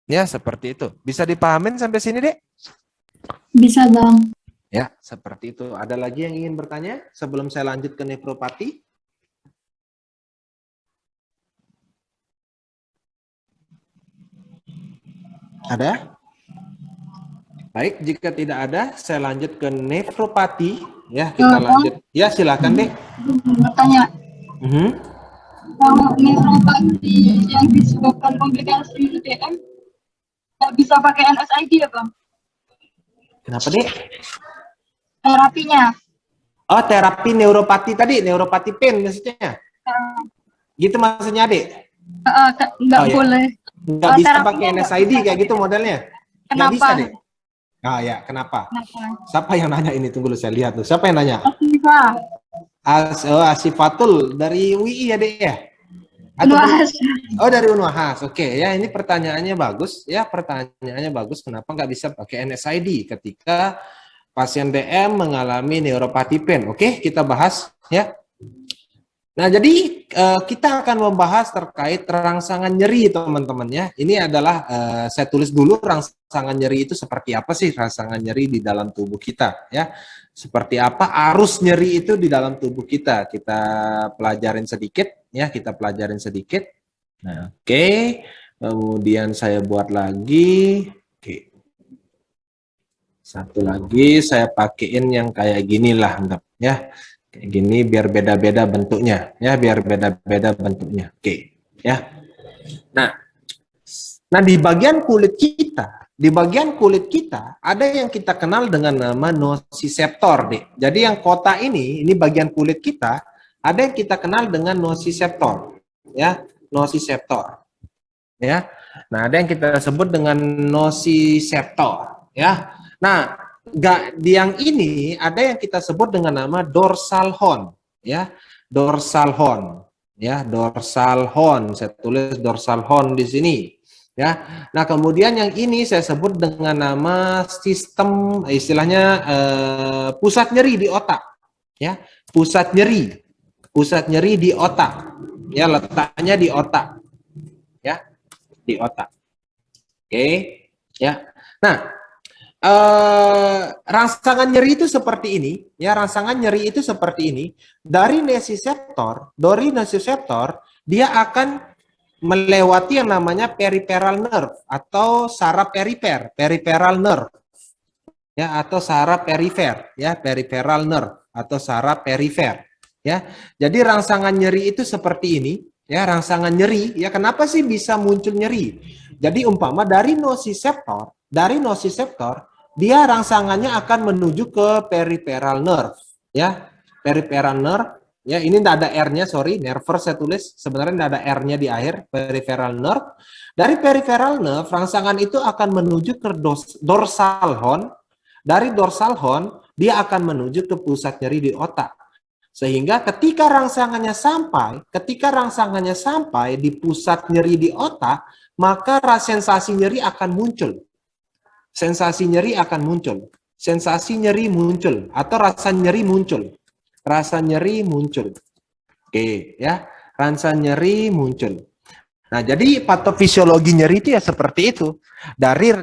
Ya, seperti itu. Bisa dipahamin sampai sini, Dek? Bisa, Bang. Ya, seperti itu. Ada lagi yang ingin bertanya sebelum saya lanjut ke nefropati? Ada? Baik, jika tidak ada, saya lanjut ke nefropati. Ya, kita lanjut. Ya, silakan, Dek. Bertanya, Mhm. kalau nefropati yang disebabkan komplikasi DM, nggak bisa pakai NSAID ya, Bang? Kenapa, Dek? Terapinya. Oh, terapi neuropati tadi, neuropati pain maksudnya. Gitu maksudnya, Dek? Nggak Oh, ya. boleh. Nggak bisa terapinya pakai NSAID kayak gitu modelnya? Nggak Kenapa? bisa, Dek? Ah ya, kenapa? Siapa yang nanya ini? Tunggu dulu, saya lihat tuh. Siapa yang nanya? Asifa. Asifatul dari UI ya, Dek ya? Unwahas. Oh, dari Unwahas. Oke, ya ini pertanyaannya bagus. Ya, pertanyaannya bagus. Kenapa nggak bisa pakai NSAID ketika pasien DM mengalami neuropati pain? Oke, kita bahas ya. Nah, jadi kita akan membahas terkait rangsangan nyeri, teman-teman ya. Ini adalah saya tulis dulu rangsangan nyeri itu seperti apa sih rangsangan nyeri di dalam tubuh kita ya. Seperti apa arus nyeri itu di dalam tubuh kita. Kita pelajarin sedikit ya, kita pelajarin sedikit. Nah, oke. Kemudian saya buat lagi. Oke. Satu lagi saya pakein yang kayak gini lah, anggap ya. Kayak gini biar beda-beda bentuknya ya, biar beda-beda bentuknya. Oke, ya. Nah di bagian kulit kita ada yang kita kenal dengan nama nociceptor, Dek. Jadi yang kotak ini bagian kulit kita, ada yang kita kenal dengan nociceptor, ya, nociceptor. Ya. Nah, ada yang kita sebut dengan nociceptor, ya. Nah, yang ini ada yang kita sebut dengan nama dorsal horn, ya, dorsal horn, ya, dorsal horn. Saya tulis dorsal horn di sini, ya. Nah, kemudian yang ini saya sebut dengan nama sistem, istilahnya pusat nyeri di otak, ya, pusat nyeri di otak, ya, letaknya di otak, ya, di otak. Oke, ya. Nah. Rangsangan nyeri itu seperti ini, ya, rangsangan nyeri itu seperti ini. Dari nociceptor, dia akan melewati yang namanya peripheral nerve atau saraf perifer, peripheral nerve, ya, atau saraf perifer, ya, peripheral nerve atau saraf perifer, ya. Jadi rangsangan nyeri itu seperti ini, ya, rangsangan nyeri, ya, kenapa sih bisa muncul nyeri? Jadi umpama dari nociceptor, dia rangsangannya akan menuju ke peripheral nerve, ya, peripheral nerve, ya, ini tidak ada R-nya, sorry, nerve saya tulis, sebenarnya tidak ada R-nya di akhir, peripheral nerve. Dari peripheral nerve, rangsangan itu akan menuju ke dorsal horn, dari dorsal horn, dia akan menuju ke pusat nyeri di otak. Sehingga ketika rangsangannya sampai di pusat nyeri di otak, maka sensasi nyeri akan muncul. Sensasi nyeri akan muncul. sensasi nyeri muncul atau rasa nyeri muncul. Rasa nyeri muncul. Oke, ya. Rasa nyeri muncul. Nah, jadi patofisiologi nyeri itu ya seperti itu.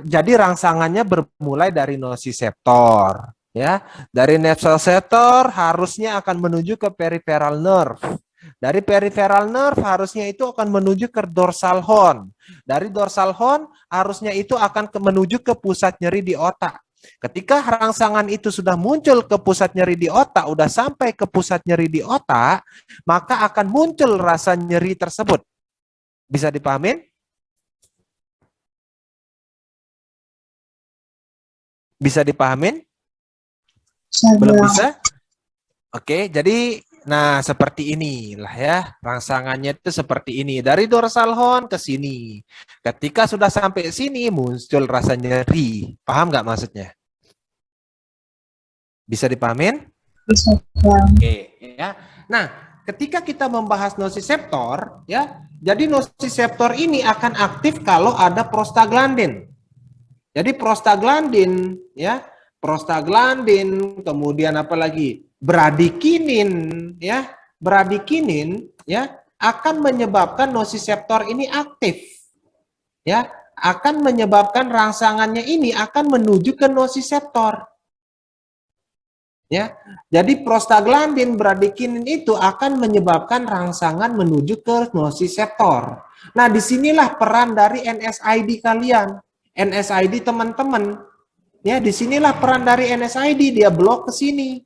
Jadi rangsangannya bermulai dari nociceptor, ya. Dari nociceptor harusnya akan menuju ke peripheral nerve. Dari peripheral nerve harusnya itu akan menuju ke dorsal horn. Dari dorsal horn harusnya itu akan menuju ke pusat nyeri di otak. Ketika rangsangan itu sudah muncul ke pusat nyeri di otak, udah sampai ke pusat nyeri di otak, maka akan muncul rasa nyeri tersebut. Bisa dipahamin? Bisa dipahamin? Belum bisa? Oke, jadi nah seperti inilah ya. Rangsangannya itu seperti ini. Dari dorsal horn ke sini. Ketika sudah sampai sini muncul rasa nyeri. Paham nggak maksudnya? Bisa dipahamin? Bisa. Oke, ya. Nah, ketika kita membahas nociceptor, ya, jadi nociceptor ini akan aktif kalau ada prostaglandin. Jadi prostaglandin, ya, prostaglandin, kemudian apa lagi? Bradikinin, ya, bradikinin, ya, akan menyebabkan nociceptor ini aktif, ya, akan menyebabkan rangsangannya ini akan menuju ke nociceptor. Ya, jadi prostaglandin bradikinin itu akan menyebabkan rangsangan menuju ke nociceptor. Nah, disinilah peran dari NSAID kalian, NSAID teman-teman. Ya, disinilah peran dari NSAID, dia blok ke sini.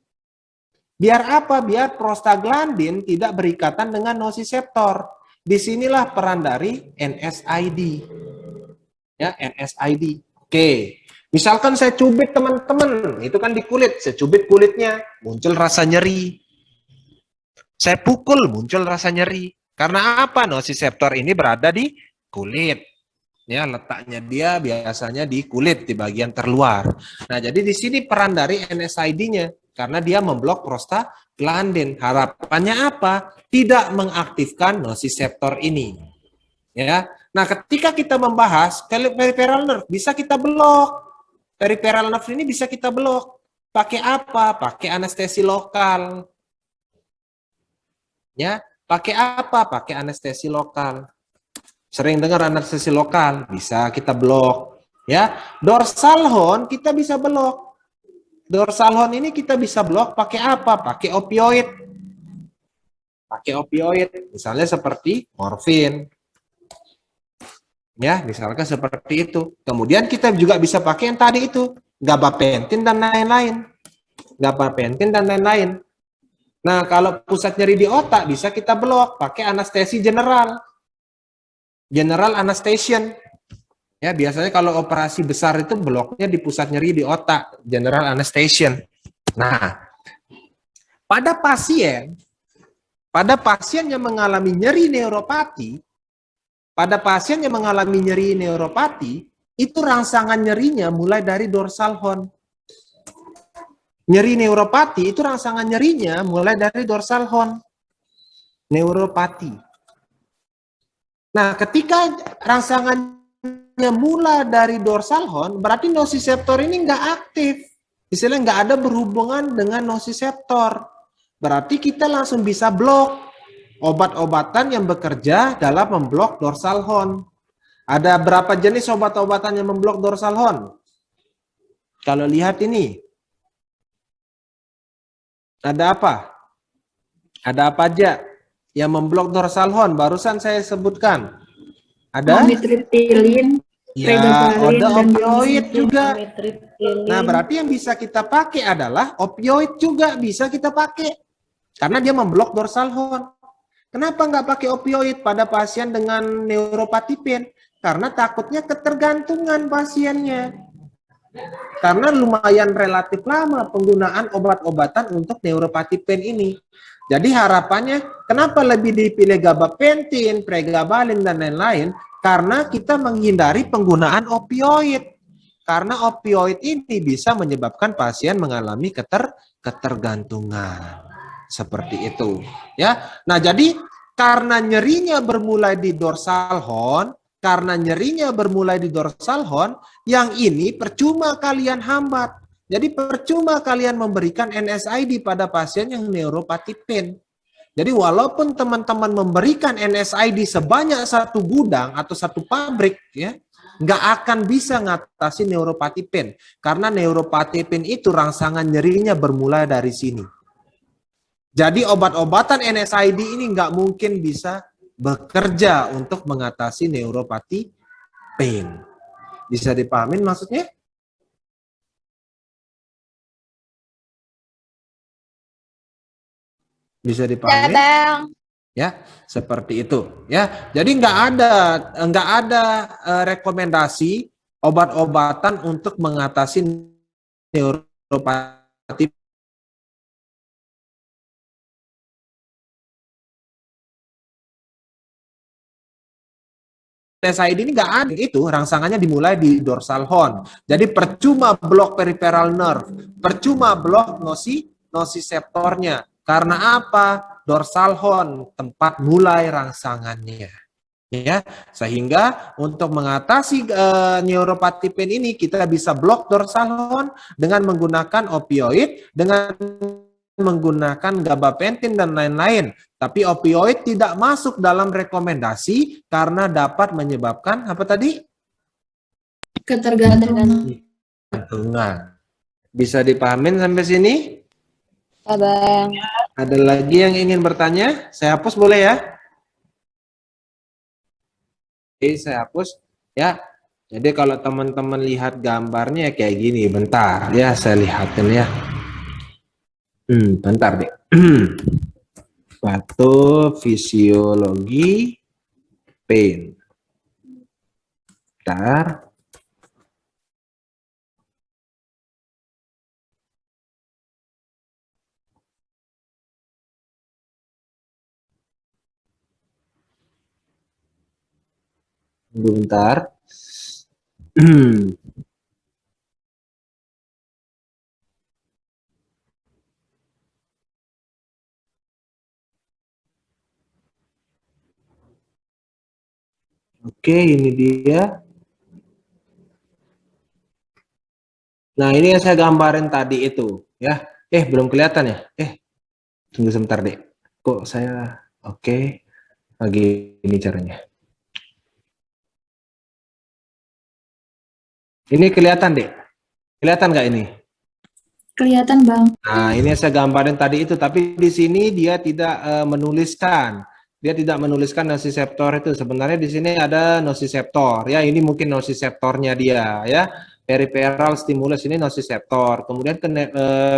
Biar apa? Biar prostaglandin tidak berikatan dengan nociceptor. Disinilah peran dari NSAID. Ya, NSAID. Oke. Misalkan saya cubit teman-teman, itu kan di kulit, saya cubit kulitnya, muncul rasa nyeri. Saya pukul, muncul rasa nyeri. Karena apa? Nociceptor ini berada di kulit. Ya, letaknya dia biasanya di kulit, di bagian terluar. Nah, jadi di sini peran dari NSAID-nya, karena dia memblok prostaglandin. Harapannya apa? Tidak mengaktifkan nociceptor ini. Ya. Nah, ketika kita membahas peripheral nerve, bisa kita blok. Peripheral nerve ini bisa kita blok. Pakai apa? Pakai anestesi lokal. Ya, pakai apa? Pakai anestesi lokal. Sering dengar anestesi lokal, bisa kita blok. Ya, dorsal horn kita bisa blok. Dorsal horn ini kita bisa blok pakai apa? Pakai opioid. Pakai opioid, misalnya seperti morfin. Ya, misalkan seperti itu. Kemudian kita juga bisa pakai yang tadi itu, gabapentin dan lain-lain. Gabapentin dan lain-lain. Nah, kalau pusat nyeri di otak bisa kita blok pakai anestesi general. General anesthesion. Ya, biasanya kalau operasi besar itu bloknya di pusat nyeri di otak, general anesthesion. Nah, pada pasien yang mengalami nyeri neuropati, itu rangsangan nyerinya mulai dari dorsal horn. Nyeri neuropati itu rangsangan nyerinya mulai dari dorsal horn. Neuropati. Nah, ketika rangsangannya mulai dari dorsal horn, berarti nociceptor ini nggak aktif. Istilahnya nggak ada berhubungan dengan nociceptor. Berarti kita langsung bisa blok obat-obatan yang bekerja dalam memblok dorsal horn. Ada berapa jenis obat-obatan yang memblok dorsal horn? Kalau lihat ini. Ada apa? Ada apa aja yang memblok dorsal horn? Barusan saya sebutkan. Ada? Amitriptilin, Ya, ada opioid juga. Amitriptilin. Nah, berarti yang bisa kita pakai adalah opioid juga bisa kita pakai. Karena dia memblok dorsal horn. Kenapa nggak pakai opioid pada pasien dengan neuropati pain? Karena takutnya ketergantungan pasiennya. Karena lumayan relatif lama penggunaan obat-obatan untuk neuropati pain ini. Jadi harapannya, kenapa lebih dipilih gabapentin, pregabalin, dan lain-lain? Karena kita menghindari penggunaan opioid. Karena opioid ini bisa menyebabkan pasien mengalami ketergantungan. Seperti itu, ya. Nah, jadi karena nyerinya bermulai di dorsal horn, yang ini percuma kalian hambat. Jadi percuma kalian memberikan NSAID pada pasien yang neuropati pain. Jadi walaupun teman-teman memberikan NSAID sebanyak satu gudang atau satu pabrik, ya, nggak akan bisa ngatasi neuropati pain. Karena neuropati pain itu rangsangan nyerinya bermula dari sini. Jadi obat-obatan NSAID ini nggak mungkin bisa bekerja untuk mengatasi neuropati pain. Bisa dipahamin maksudnya? Bisa dipahami? Ya, seperti itu. Ya, jadi nggak ada rekomendasi obat-obatan untuk mengatasi neuropati. NSAID ini nggak ada, itu rangsangannya dimulai di dorsal horn. Jadi percuma blok peripheral nerve, percuma blok nociceptornya. Karena apa? Dorsal horn tempat mulai rangsangannya. Ya, sehingga untuk mengatasi neuropati pain ini kita bisa blok dorsal horn dengan menggunakan opioid, dengan menggunakan gabapentin dan lain-lain. Tapi opioid tidak masuk dalam rekomendasi karena dapat menyebabkan apa tadi? Ketergantungan. Bisa dipahamin sampai sini? Bang. Ada lagi yang ingin bertanya? Saya hapus boleh ya? Oke, saya hapus ya. Jadi kalau teman-teman lihat gambarnya kayak gini, bentar ya saya lihatin ya. Bentar deh. Patofisiologi pain. Bentar. Bentar. Oke, ini dia. Nah, ini yang saya gambarin tadi itu, ya. Belum kelihatan ya? Tunggu sebentar, Dek. Kok saya oke. Lagi ini caranya. Ini kelihatan, Dek? Kelihatan nggak ini? Kelihatan, Bang. Nah, ini yang saya gambarin tadi itu, tapi di sini dia tidak menuliskan. Dia tidak menuliskan nociceptor itu. Sebenarnya di sini ada nociceptor. Ya, ini mungkin nociceptornya dia, ya. Peripheral stimulus ini nociceptor. Kemudian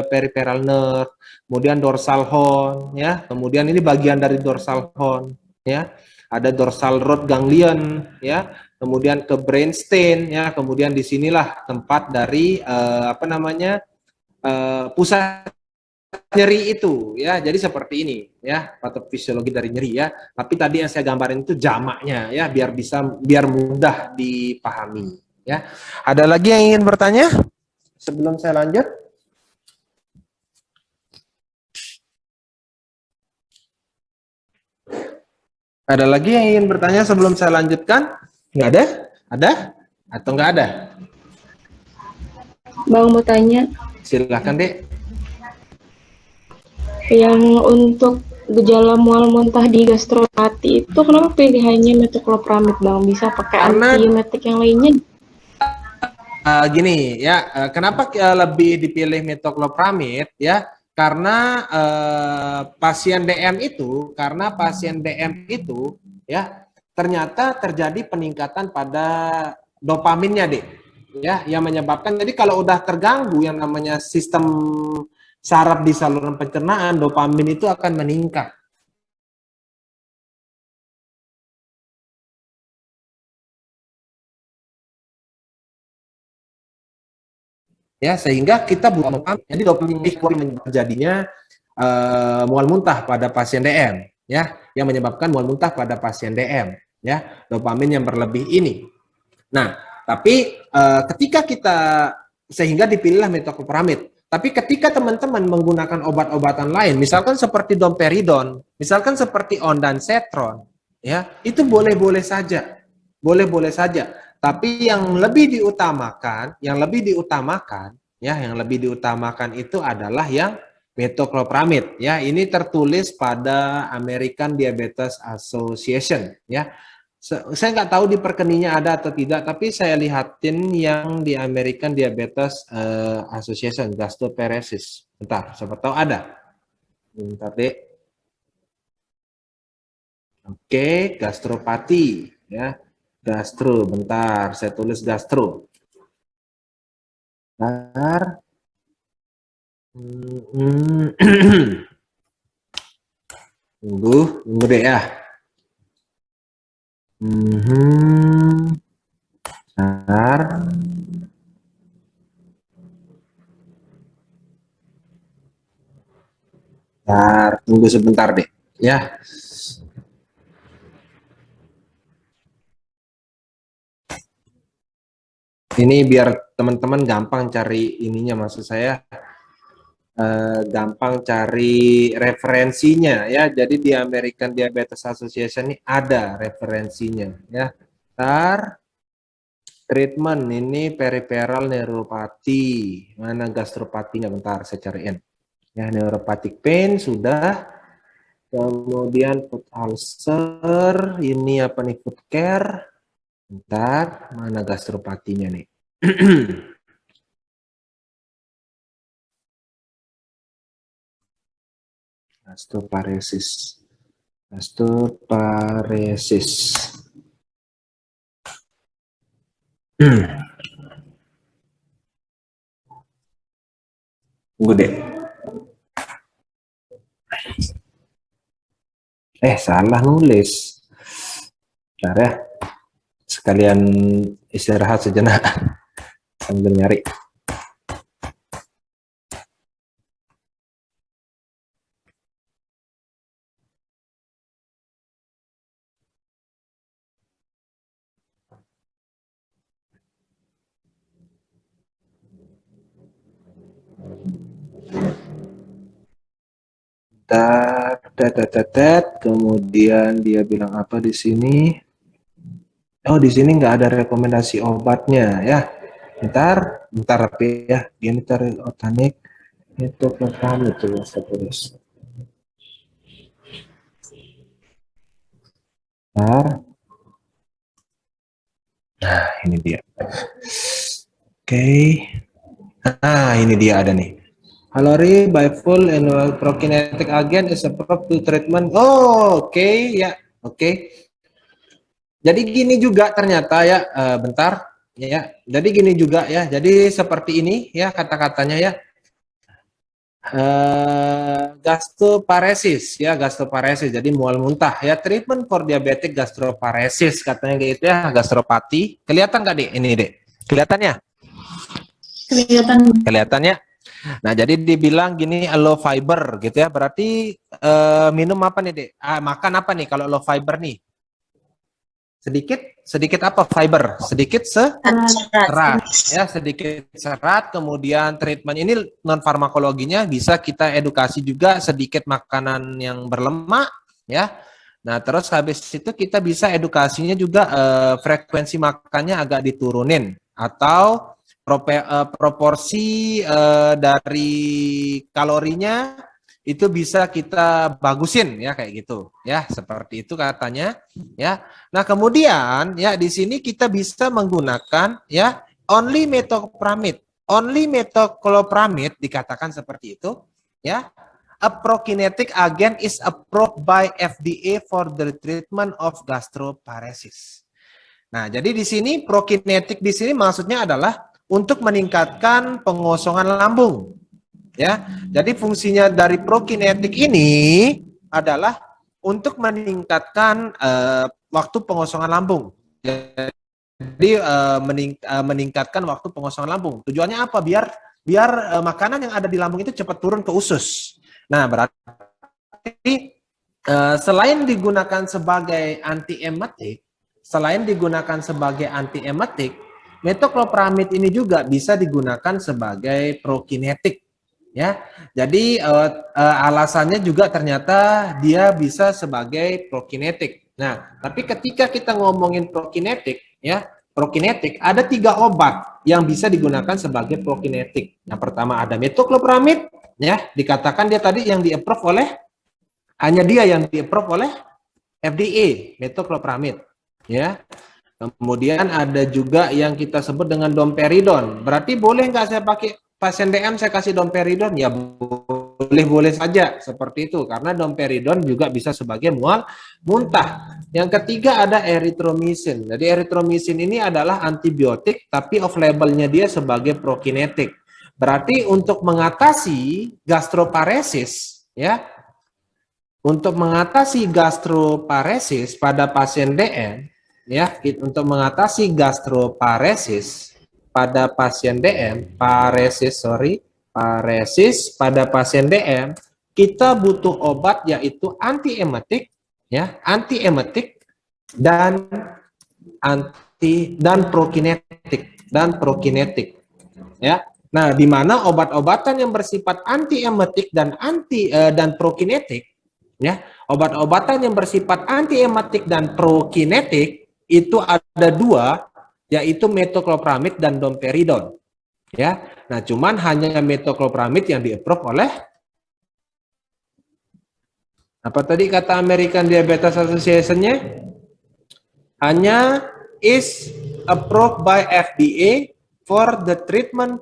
peripheral nerve, kemudian dorsal horn, ya. Kemudian ini bagian dari dorsal horn, ya. Ada dorsal root ganglion, ya. Kemudian ke brainstem, ya. Kemudian di sinilah tempat dari pusat nyeri itu, ya. Jadi seperti ini, ya, patofisiologi dari nyeri, ya. Tapi tadi yang saya gambarin itu jamaknya, ya, biar mudah dipahami, ya. Ada lagi yang ingin bertanya sebelum saya lanjut? Ada lagi yang ingin bertanya sebelum saya lanjutkan? Nggak ada? Ada? Atau nggak ada? Bang mau tanya, Silahkan, Dek. yang untuk gejala mual muntah di gastropati itu kenapa pilihannya metoclopramid, Bang? Bisa pakai Karena- antiemetik yang lainnya? Gini, ya, kenapa lebih dipilih metoclopramid, ya? Karena pasien DM itu, ya, ternyata terjadi peningkatan pada dopaminnya, Dek. Ya, yang menyebabkan, jadi kalau udah terganggu yang namanya sistem saraf di saluran pencernaan, dopamin itu akan meningkat. Ya, sehingga kita butuh dopamin. Jadi dopamin terjadinya mual muntah pada pasien DM, ya, yang menyebabkan mual muntah pada pasien DM, ya, dopamin yang berlebih ini. Nah, tapi ketika kita, sehingga dipilihlah metoclopramid. Tapi ketika teman-teman menggunakan obat-obatan lain, misalkan seperti domperidon, misalkan seperti ondansetron, ya, itu boleh-boleh saja. Boleh-boleh saja. Tapi yang lebih diutamakan ya, yang lebih diutamakan itu adalah yang metoclopramid, ya. Ini tertulis pada American Diabetes Association, ya. Saya nggak tahu di perkeninya ada atau tidak, tapi saya lihatin yang di American Diabetes Association, gastroparesis. Bentar, siapa tahu ada. Bentar deh. Oke, gastropati, ya. Gastro, bentar, saya tulis gastro. Bentar. Tunggu deh ya. Bentar. Bentar, tunggu sebentar deh, ya. Ini biar teman-teman gampang cari ininya, maksud saya gampang cari referensinya, ya. Jadi di American Diabetes Association ini ada referensinya, ya. Bentar. Treatment ini peripheral neuropati. Mana gastropatinya? Bentar, saya cariin. Ya, neuropathic pain sudah. Kemudian food ulcer, ini apa nih, food care. Bentar, mana gastropatinya nih? Gastroparesis. Gastroparesis. Tunggu deh. Salah nulis. Bentar ya. Sekalian istirahat sejenak sambil nyari. Kemudian dia bilang apa di sini? Oh, di sini nggak ada rekomendasi obatnya, ya. Bentar tapi ya. Dia cari otanik itu pertama itu saya tulis. Bentar. Nah, ini dia. Oke. Nah, ini dia ada nih. Halori bifull and prokinetic agent is approved to treatment. Oh, oke, ya, oke. Jadi gini juga ternyata ya, bentar, ya. Jadi gini juga ya. Jadi seperti ini ya kata-katanya ya. Gastroparesis ya, gastroparesis. Jadi mual muntah ya. Treatment for diabetic gastroparesis katanya gitu ya, gastropati. Kelihatan nggak deh ini deh? Kelihatannya? Kelihatannya. Nah, jadi dibilang gini low fiber gitu ya. Berarti minum apa nih, Dek? Makan apa nih kalau low fiber nih? Sedikit apa fiber? Sedikit serat. Ya, sedikit serat. Kemudian treatment ini non farmakologinya bisa kita edukasi juga, sedikit makanan yang berlemak ya. Nah, terus habis itu kita bisa edukasinya juga frekuensi makannya agak diturunin atau proporsi dari kalorinya itu bisa kita bagusin ya, kayak gitu ya, seperti itu katanya ya. Nah, kemudian ya di sini kita bisa menggunakan ya only metoclopramid dikatakan seperti itu ya. A prokinetic agent is approved by FDA for the treatment of gastroparesis. Nah, jadi di sini prokinetic di sini maksudnya adalah untuk meningkatkan pengosongan lambung. Ya. Jadi fungsinya dari prokinetik ini adalah untuk meningkatkan waktu pengosongan lambung. Jadi meningkatkan waktu pengosongan lambung. Tujuannya apa? Biar makanan yang ada di lambung itu cepat turun ke usus. Nah, berarti selain digunakan sebagai anti-emetik, metoclopramid ini juga bisa digunakan sebagai prokinetik ya. Jadi alasannya juga ternyata dia bisa sebagai prokinetik. Nah, tapi ketika kita ngomongin prokinetik ya, prokinetik ada 3 obat yang bisa digunakan sebagai prokinetik. Yang pertama ada metoclopramid, ya, dikatakan dia tadi yang di-approve oleh, hanya dia yang di-approve oleh FDA, metoclopramid, ya. Kemudian ada juga yang kita sebut dengan domperidon. Berarti boleh nggak saya pakai pasien DM saya kasih domperidon? Ya boleh-boleh saja seperti itu, karena domperidon juga bisa sebagai mual muntah. Yang ketiga ada erythromycin. Jadi erythromycin ini adalah antibiotik, tapi off labelnya dia sebagai prokinetik. Berarti untuk mengatasi gastroparesis, ya, untuk mengatasi gastroparesis pada pasien DM, ya, untuk mengatasi gastroparesis pada pasien DM, paresis pada pasien DM, kita butuh obat yaitu antiemetik, ya, antiemetik dan prokinetik, ya. Nah, di mana obat-obatan yang bersifat antiemetik dan prokinetik, ya, obat-obatan yang bersifat antiemetik dan prokinetik itu ada dua, yaitu metoclopramid dan domperidon, ya. Nah, cuman hanya metoclopramid yang di-approve oleh apa tadi kata American Diabetes Association-nya? Hanya is approved by FDA for the treatment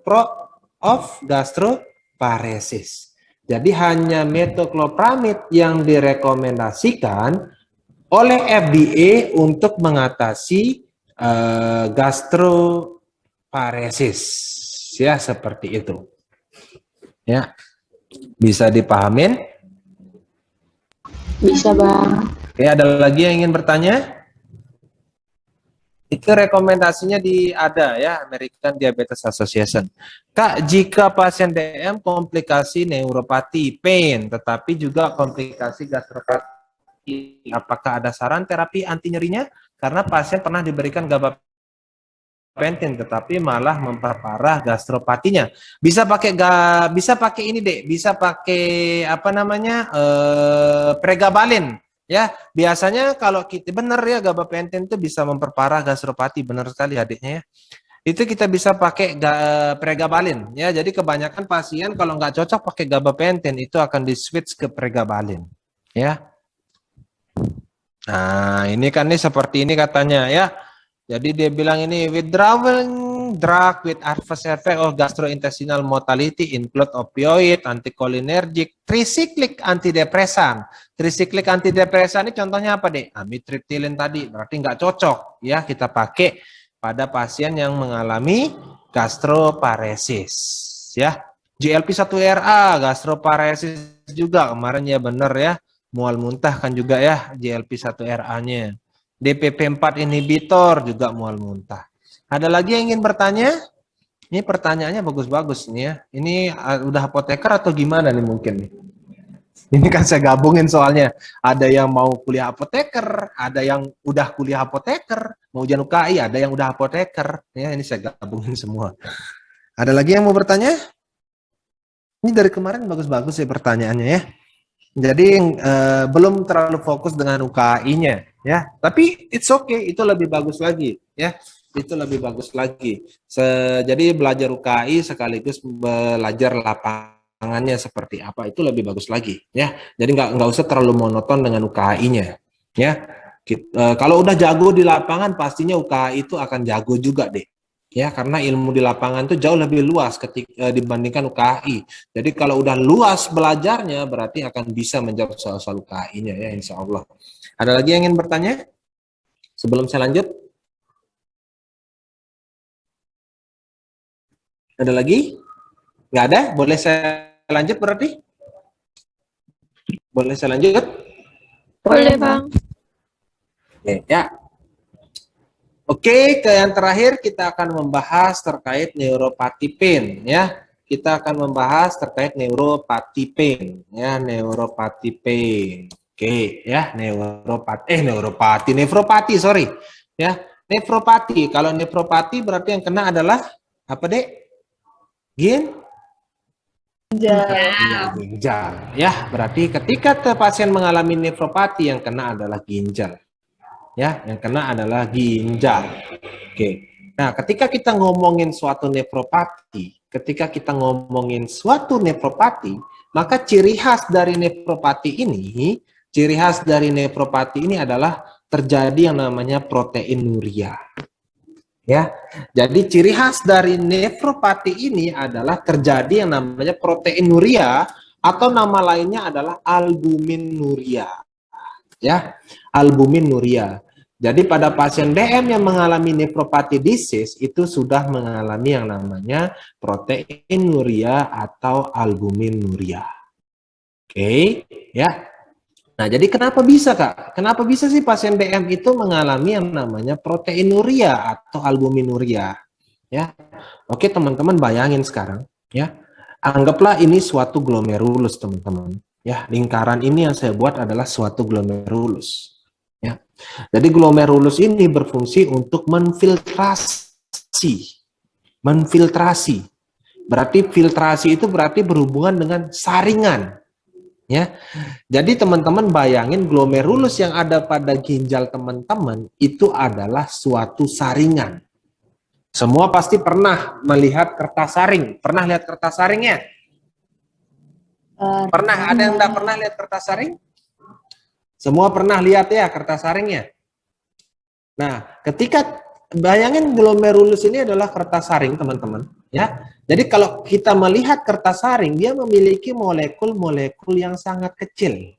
of gastroparesis. Jadi hanya metoclopramid yang direkomendasikan oleh FDA untuk mengatasi gastroparesis, ya, seperti itu. Ya, bisa dipahamin? Bisa, Bang. Oke, ada lagi yang ingin bertanya? Itu rekomendasinya ada ya, American Diabetes Association. Kak, jika pasien DM komplikasi neuropati, pain, tetapi juga komplikasi gastropati, apakah ada saran terapi anti nyerinya? Karena pasien pernah diberikan gabapentin, tetapi malah memperparah gastropatinya. Bisa pakai ini deh, bisa pakai apa namanya pregabalin. Ya, biasanya kalau kita benar ya gabapentin itu bisa memperparah gastropati, benar sekali adiknya ya. Itu kita bisa pakai pregabalin ya. Jadi kebanyakan pasien kalau nggak cocok pakai gabapentin itu akan di-switch ke pregabalin ya. Nah, ini kan nih seperti ini katanya ya. Jadi dia bilang ini withdrawing drug with adverse effect of gastrointestinal mortality include opioid, anticholinergic, tricyclic antidepresan. Tricyclic antidepresan ini contohnya apa deh? Amitriptilin tadi, berarti nggak cocok ya kita pakai pada pasien yang mengalami gastroparesis ya. GLP-1RA gastroparesis juga kemarin ya bener ya, mual muntah kan juga ya GLP-1RA-nya. DPP4 inhibitor juga mual muntah. Ada lagi yang ingin bertanya? Ini pertanyaannya bagus-bagus nih ya. Ini udah apoteker atau gimana nih mungkin nih? Ini kan saya gabungin soalnya. Ada yang mau kuliah apoteker, ada yang udah kuliah apoteker, mau ujian UKI, ada yang udah apoteker. Ya, ini saya gabungin semua. Ada lagi yang mau bertanya? Ini dari kemarin bagus-bagus ya pertanyaannya ya. Jadi belum terlalu fokus dengan UKI-nya ya. Tapi it's okay, itu lebih bagus lagi ya. Itu lebih bagus lagi. Jadi belajar UKI sekaligus belajar lapangannya seperti apa itu lebih bagus lagi ya. Jadi nggak usah terlalu monoton dengan UKI-nya ya. Kalau udah jago di lapangan pastinya UKI itu akan jago juga deh. Ya, karena ilmu di lapangan itu jauh lebih luas dibandingkan UKI. Jadi kalau udah luas belajarnya berarti akan bisa menjawab soal-soal UKI-nya ya, insya Allah. Ada lagi yang ingin bertanya? Sebelum saya lanjut? Ada lagi? Nggak ada? Boleh saya lanjut berarti? Boleh saya lanjut? Boleh, Bang. Oke, ya. Oke, ke yang terakhir kita akan membahas terkait neuropati pain ya. Kita akan membahas terkait neuropati pain ya, neuropati pain. Oke, ya, nefropati, sorry. Ya, nefropati. Kalau nefropati berarti yang kena adalah apa, Dek? Ginjal. Ya, berarti ketika pasien mengalami nefropati yang kena adalah ginjal. Ya, yang kena adalah ginjal. Oke. Nah, ketika kita ngomongin suatu nefropati, maka ciri khas dari nefropati ini adalah terjadi yang namanya proteinuria. Ya. Jadi ciri khas dari nefropati ini adalah terjadi yang namanya proteinuria atau nama lainnya adalah albuminuria. Ya, albuminuria. Jadi pada pasien DM yang mengalami nefropati disease itu sudah mengalami yang namanya proteinuria atau albuminuria. Oke, ya. Nah, jadi kenapa bisa, Kak? Kenapa bisa sih pasien DM itu mengalami yang namanya proteinuria atau albuminuria? Ya. Oke, teman-teman bayangin sekarang, ya. Anggaplah ini suatu glomerulus, teman-teman. Ya, lingkaran ini yang saya buat adalah suatu glomerulus. Ya. Jadi glomerulus ini berfungsi untuk menfiltrasi. Berarti filtrasi itu berarti berhubungan dengan saringan. Ya. Jadi teman-teman bayangin glomerulus yang ada pada ginjal teman-teman itu adalah suatu saringan. Semua pasti pernah melihat kertas saring. Pernah lihat kertas saringnya? Pernah? Ada yang enggak pernah lihat kertas saring? Semua pernah lihat ya kertas saringnya. Nah, ketika bayangin glomerulus ini adalah kertas saring, teman-teman, ya. Jadi kalau kita melihat kertas saring, dia memiliki molekul-molekul yang sangat kecil.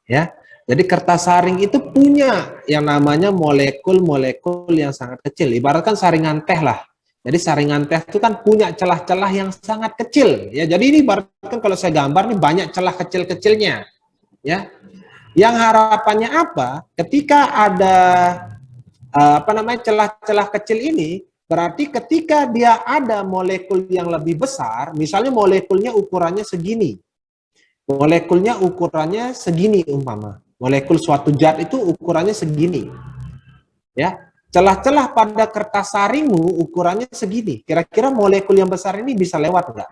Ya. Jadi kertas saring itu punya yang namanya molekul-molekul yang sangat kecil. Ibaratkan saringan teh lah. Jadi saringan teh itu kan punya celah-celah yang sangat kecil, ya. Jadi ini ibaratkan kalau saya gambar nih banyak celah kecil-kecilnya, ya. Yang harapannya apa? Ketika ada celah-celah kecil ini, berarti ketika dia ada molekul yang lebih besar, misalnya molekulnya ukurannya segini. Umpama. Molekul suatu zat itu ukurannya segini. Ya. Celah-celah pada kertas saringmu ukurannya segini. Kira-kira molekul yang besar ini bisa lewat enggak?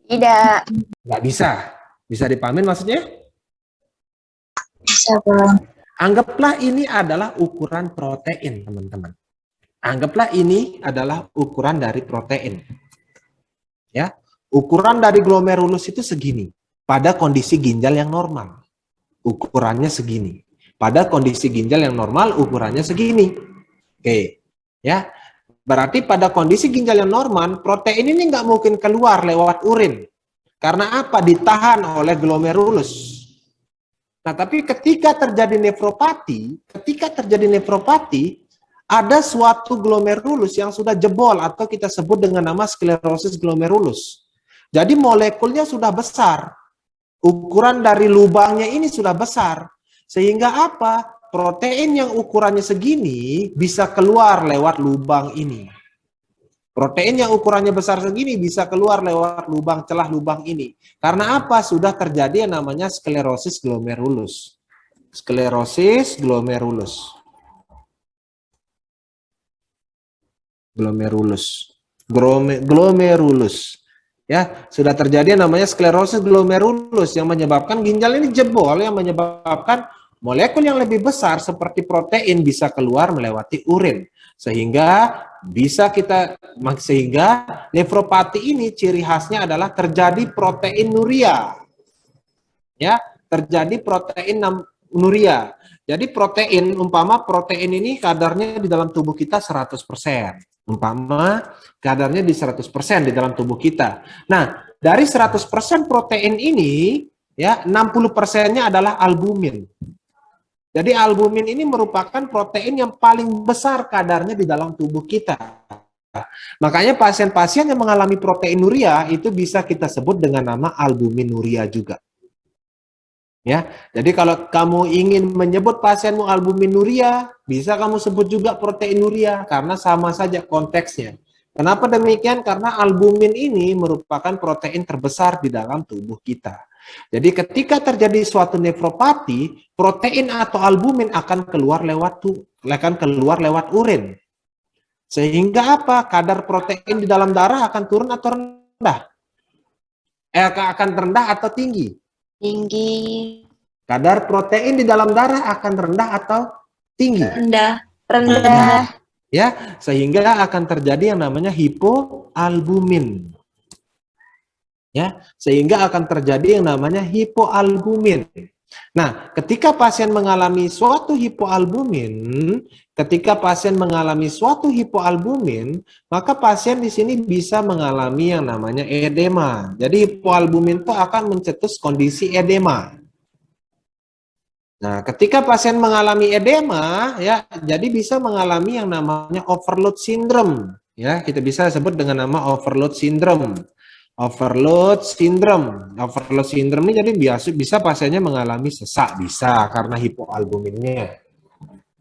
Tidak. Nggak bisa. Bisa dipahamin maksudnya? Bisa, Bang. Anggaplah ini adalah ukuran protein, teman-teman. Anggaplah ini adalah ukuran dari protein. Ya, ukuran dari glomerulus itu segini. Pada kondisi ginjal yang normal, ukurannya segini. Pada kondisi ginjal yang normal, ukurannya segini. Oke, ya. Berarti pada kondisi ginjal yang normal, protein ini nggak mungkin keluar lewat urin. Karena apa? Ditahan oleh glomerulus. Nah, tapi ketika terjadi nefropati, ada suatu glomerulus yang sudah jebol atau kita sebut dengan nama sklerosis glomerulus. Jadi molekulnya sudah besar. Ukuran dari lubangnya ini sudah besar. Sehingga apa? Protein yang ukurannya segini bisa keluar lewat lubang ini. Protein yang ukurannya besar segini bisa keluar lewat celah lubang ini. Karena apa? Sudah terjadi yang namanya sklerosis glomerulus. Sklerosis glomerulus. Glomerulus. Ya, sudah terjadi yang namanya sklerosis glomerulus yang menyebabkan ginjal ini jebol, yang menyebabkan molekul yang lebih besar seperti protein bisa keluar melewati urin. Sehingga nefropati ini ciri khasnya adalah terjadi proteinuria. Ya, terjadi proteinuria. Jadi umpama protein ini kadarnya di dalam tubuh kita 100%. Umpama kadarnya di 100% di dalam tubuh kita. Nah, dari 100% protein ini, ya 60%-nya adalah albumin. Jadi albumin ini merupakan protein yang paling besar kadarnya di dalam tubuh kita. Makanya pasien-pasien yang mengalami proteinuria itu bisa kita sebut dengan nama albuminuria juga. Ya, jadi kalau kamu ingin menyebut pasienmu albuminuria, bisa kamu sebut juga proteinuria karena sama saja konteksnya. Kenapa demikian? Karena albumin ini merupakan protein terbesar di dalam tubuh kita. Jadi ketika terjadi suatu nefropati, protein atau albumin akan keluar lewat urin. Sehingga apa? Kadar protein di dalam darah akan turun atau rendah? Akan rendah atau tinggi? Tinggi. Kadar protein di dalam darah akan rendah atau tinggi? Rendah. Ya, sehingga akan terjadi yang namanya hipoalbumin. Ya, sehingga akan terjadi yang namanya hipoalbumin. Nah, ketika pasien mengalami suatu hipoalbumin, maka pasien di sini bisa mengalami yang namanya edema. Jadi hipoalbumin itu akan mencetus kondisi edema. Nah, ketika pasien mengalami edema, ya, jadi bisa mengalami yang namanya overload syndrome. Ya, kita bisa sebut dengan nama overload syndrome. Overload syndrome ini jadi bisa pasiennya mengalami sesak, bisa karena hipoalbuminnya.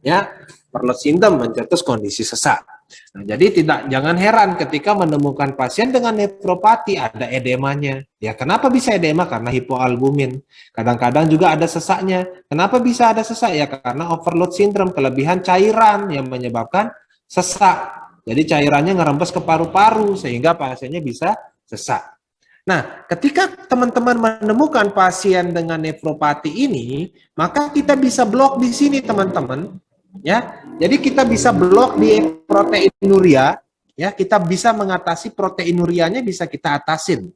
Ya, overload syndrome mencetus kondisi sesak. Nah, jadi jangan heran ketika menemukan pasien dengan nefropati ada edemanya. Ya, kenapa bisa edema? Karena hipoalbumin. Kadang-kadang juga ada sesaknya. Kenapa bisa ada sesak? Ya, karena overload syndrome, kelebihan cairan yang menyebabkan sesak. Jadi cairannya ngerembes ke paru-paru sehingga pasiennya bisa sesak. Nah, ketika teman-teman menemukan pasien dengan nefropati ini, maka kita bisa blok di sini, teman-teman. Ya, jadi kita bisa blok di proteinuria, ya, kita bisa mengatasi proteinurianya, bisa kita atasin.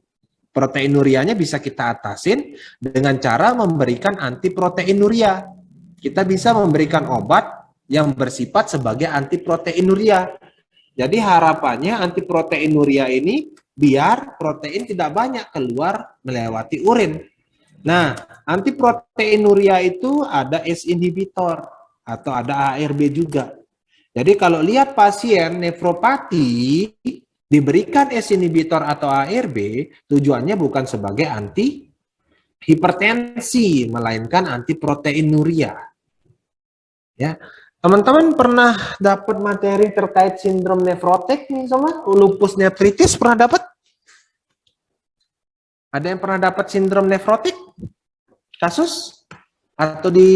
Proteinurianya bisa kita atasin dengan cara memberikan antiproteinuria. Kita bisa memberikan obat yang bersifat sebagai antiproteinuria. Jadi harapannya antiproteinuria ini biar protein tidak banyak keluar melewati urin. Nah, antiproteinuria itu ada ACE inhibitor atau ada ARB juga. Jadi kalau lihat pasien nefropati diberikan ACE inhibitor atau ARB, tujuannya bukan sebagai anti hipertensi, melainkan antiproteinuria. Ya, teman-teman pernah dapat materi terkait sindrom nefrotik nih sama lupus nefritis pernah dapat? Ada yang pernah dapat sindrom nefrotik? Kasus? Atau di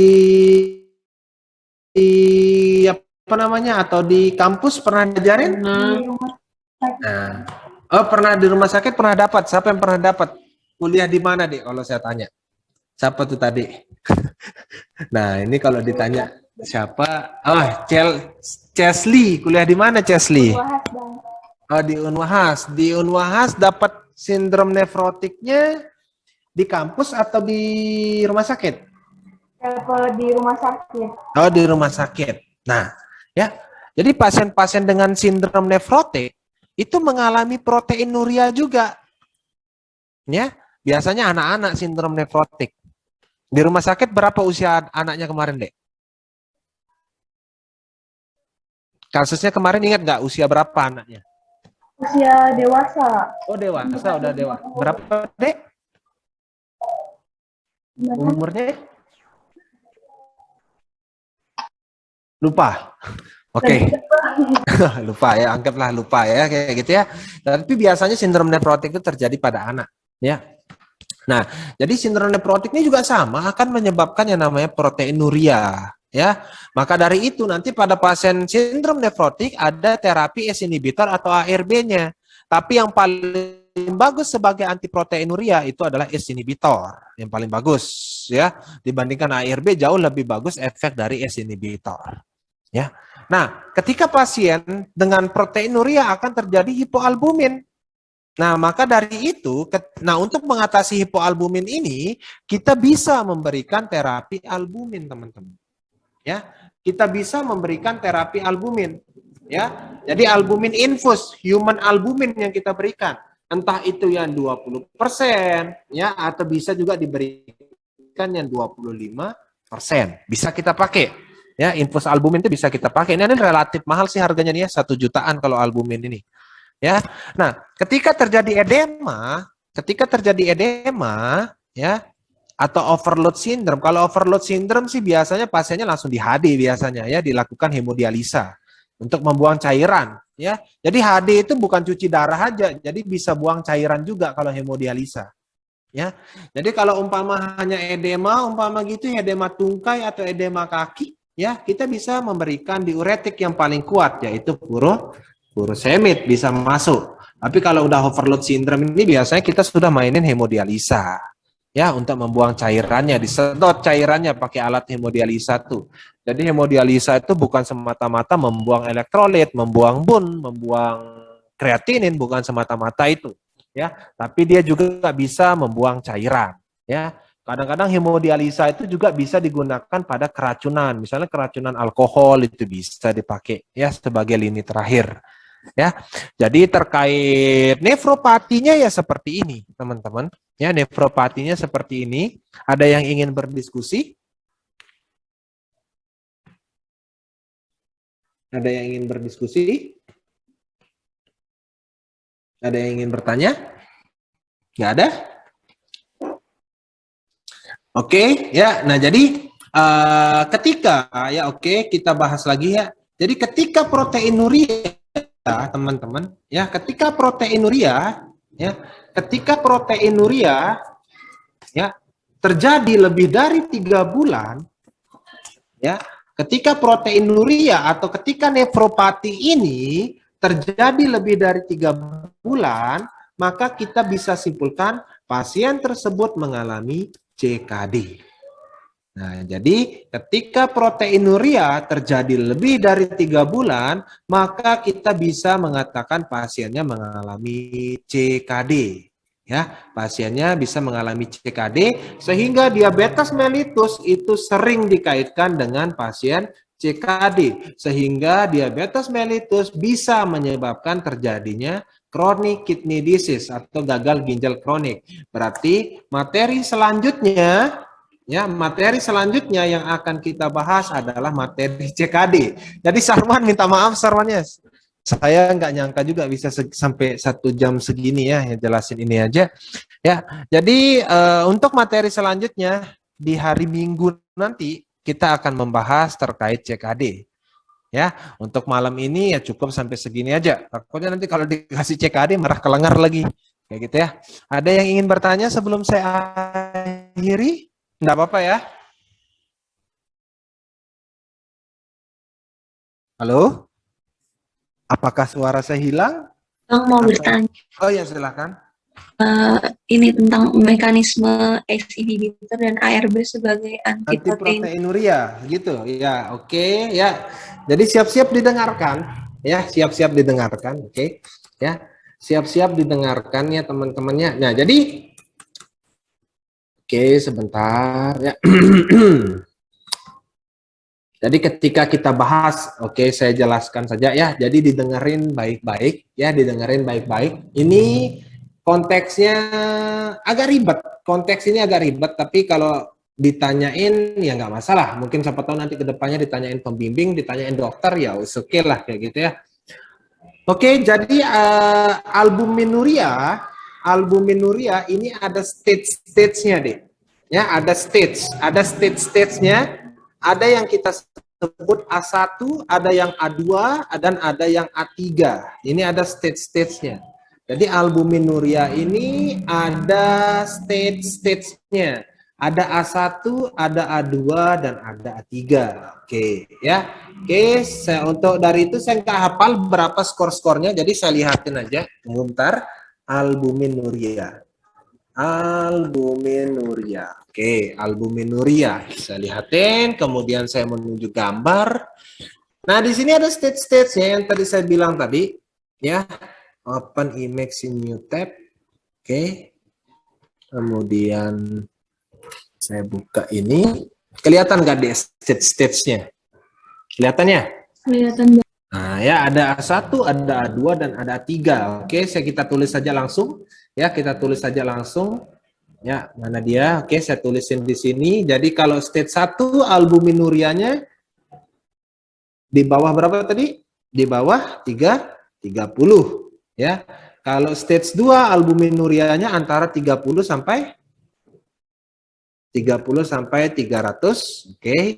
apa namanya? Atau di kampus pernah diajarin? Nah. Oh, pernah di rumah sakit pernah dapat. Siapa yang pernah dapat? Kuliah di mana, Dek? Kalau saya tanya. Siapa tuh tadi? Nah, ini kalau ditanya siapa? Oh, Chesley. Kuliah di mana, Chesley? Oh, di Unwahas. Di Unwahas dapat sindrom nefrotiknya di kampus atau di rumah sakit? Kalau di rumah sakit. Oh, di rumah sakit. Nah, ya. Jadi pasien-pasien dengan sindrom nefrotik itu mengalami proteinuria juga. Ya, biasanya anak-anak sindrom nefrotik. Di rumah sakit berapa usia anaknya kemarin, Dek? Kasusnya kemarin ingat nggak usia berapa anaknya? Usia dewasa. Oh, dewasa, udah dewasa. Berapa, Dek? Umurnya? Lupa. Oke. Lupa ya, anggaplah lupa ya, kayak gitu ya. Tapi biasanya sindrom nefrotik itu terjadi pada anak, ya. Nah, jadi sindrom nefrotik ini juga sama akan menyebabkan yang namanya proteinuria, ya. Maka dari itu nanti pada pasien sindrom nefrotik ada terapi ACE inhibitor atau ARB-nya. Tapi yang paling bagus sebagai antiproteinuria itu adalah ACE inhibitor, yang paling bagus, ya. Dibandingkan ARB jauh lebih bagus efek dari ACE inhibitor, ya. Nah, ketika pasien dengan proteinuria akan terjadi hipoalbumin. Nah, maka dari itu, untuk mengatasi hipoalbumin ini, kita bisa memberikan terapi albumin, teman-teman. Ya, kita bisa memberikan terapi albumin. Ya, jadi albumin infus, human albumin yang kita berikan. Entah itu yang 20%, ya, atau bisa juga diberikan yang 25%. Bisa kita pakai. Ya, infus albumin itu bisa kita pakai. Ini relatif mahal sih harganya nih ya, 1 jutaan kalau albumin ini. Ya. Nah, ketika terjadi edema, ya, atau overload syndrome. Kalau overload syndrome sih biasanya pasiennya langsung di HD biasanya ya, dilakukan hemodialisa untuk membuang cairan, ya. Jadi HD itu bukan cuci darah aja, jadi bisa buang cairan juga kalau hemodialisa. Ya. Jadi kalau umpama hanya edema, edema tungkai atau edema kaki, ya, kita bisa memberikan diuretik yang paling kuat, yaitu furosemid bisa masuk. Tapi kalau udah overload syndrome ini biasanya kita sudah mainin hemodialisa, ya, untuk membuang cairannya, disedot cairannya pakai alat hemodialisa tuh. Jadi hemodialisa itu bukan semata-mata membuang elektrolit, membuang bun, membuang kreatinin, bukan semata-mata itu, ya. Tapi dia juga bisa membuang cairan, ya. Kadang-kadang hemodialisa itu juga bisa digunakan pada keracunan, misalnya keracunan alkohol itu bisa dipakai, ya, sebagai lini terakhir, ya. Jadi terkait nefropatinya ya seperti ini, teman-teman. Ya, nefropatinya seperti ini. Ada yang ingin berdiskusi? Ada yang ingin berdiskusi? Ada yang ingin bertanya? Nggak ada? Oke, ya. Nah, jadi ketika ya oke, kita bahas lagi ya. Jadi ketika proteinuria, teman-teman, ya, ketika proteinuria ya terjadi lebih dari 3 bulan, ya. Ketika proteinuria atau ketika nefropati ini terjadi lebih dari 3 bulan, maka kita bisa simpulkan pasien tersebut mengalami CKD. Nah, jadi ketika proteinuria terjadi lebih dari 3 bulan, maka kita bisa mengatakan pasiennya mengalami CKD. Ya, pasiennya bisa mengalami CKD sehingga diabetes mellitus itu sering dikaitkan dengan pasien CKD, sehingga diabetes mellitus bisa menyebabkan terjadinya chronic kidney disease atau gagal ginjal kronik. Berarti materi selanjutnya yang akan kita bahas adalah materi CKD. Jadi Sarwan minta maaf Sarwannya. Saya nggak nyangka juga bisa sampai 1 jam segini ya jelasin ini aja. Ya, jadi untuk materi selanjutnya di hari Minggu nanti kita akan membahas terkait CKD. Ya, untuk malam ini ya cukup sampai segini aja. Takutnya nanti kalau dikasih CKD marah kelengar lagi. Kayak gitu ya. Ada yang ingin bertanya sebelum saya akhiri? Nggak apa-apa ya. Halo? Apakah suara saya hilang? Bang mau bertanya, Oh ya, silakan. ini tentang mekanisme ACE inhibitor dan ARB sebagai antiprotein. Antiproteinuria, gitu. Ya, oke, ya. Jadi siap-siap didengarkan, ya, siap-siap didengarkan, oke. Ya, siap-siap didengarkan ya teman-temannya. Nah, jadi oke, sebentar ya. Jadi ketika kita bahas, oke, saya jelaskan saja ya. Jadi didengerin baik-baik, ya, didengerin baik-baik. Ini konteksnya agak ribet. Konteks ini agak ribet, tapi kalau ditanyain ya nggak masalah. Mungkin siapa tahu nanti kedepannya ditanyain pembimbing, ditanyain dokter, ya oke lah kayak gitu ya. Oke, jadi albuminuria ini ada stage-nya deh. Ya, ada stage-nya. Ada yang kita sebut A1, ada yang A2, dan ada yang A3. Ini ada stage-nya. Jadi albuminuria ini ada stage-nya. Ada A1, ada A2, dan ada A3. Oke, ya. Oke, untuk dari itu saya nggak hafal berapa skor-skornya, jadi saya lihatin aja. Sebentar, albuminuria. Oke, albuminuria. Saya lihatin, kemudian saya menunjuk gambar. Nah, di sini ada stage-stage-nya yang tadi saya bilang tadi, ya. Open image in new tab. Oke. Kemudian saya buka ini. Kelihatan nggak di stage-stage-nya? Kelihatannya? Kelihatan. Nah, ya ada A1, ada A2, dan ada A3. Oke, kita tulis saja langsung. Ya, kita tulis saja langsung. Ya, mana dia? Oke, saya tulisin di sini. Jadi kalau stage 1 albuminurianya di bawah berapa tadi? Di bawah 30. Ya. Kalau stage 2 albuminurianya antara 30 sampai 300. Oke.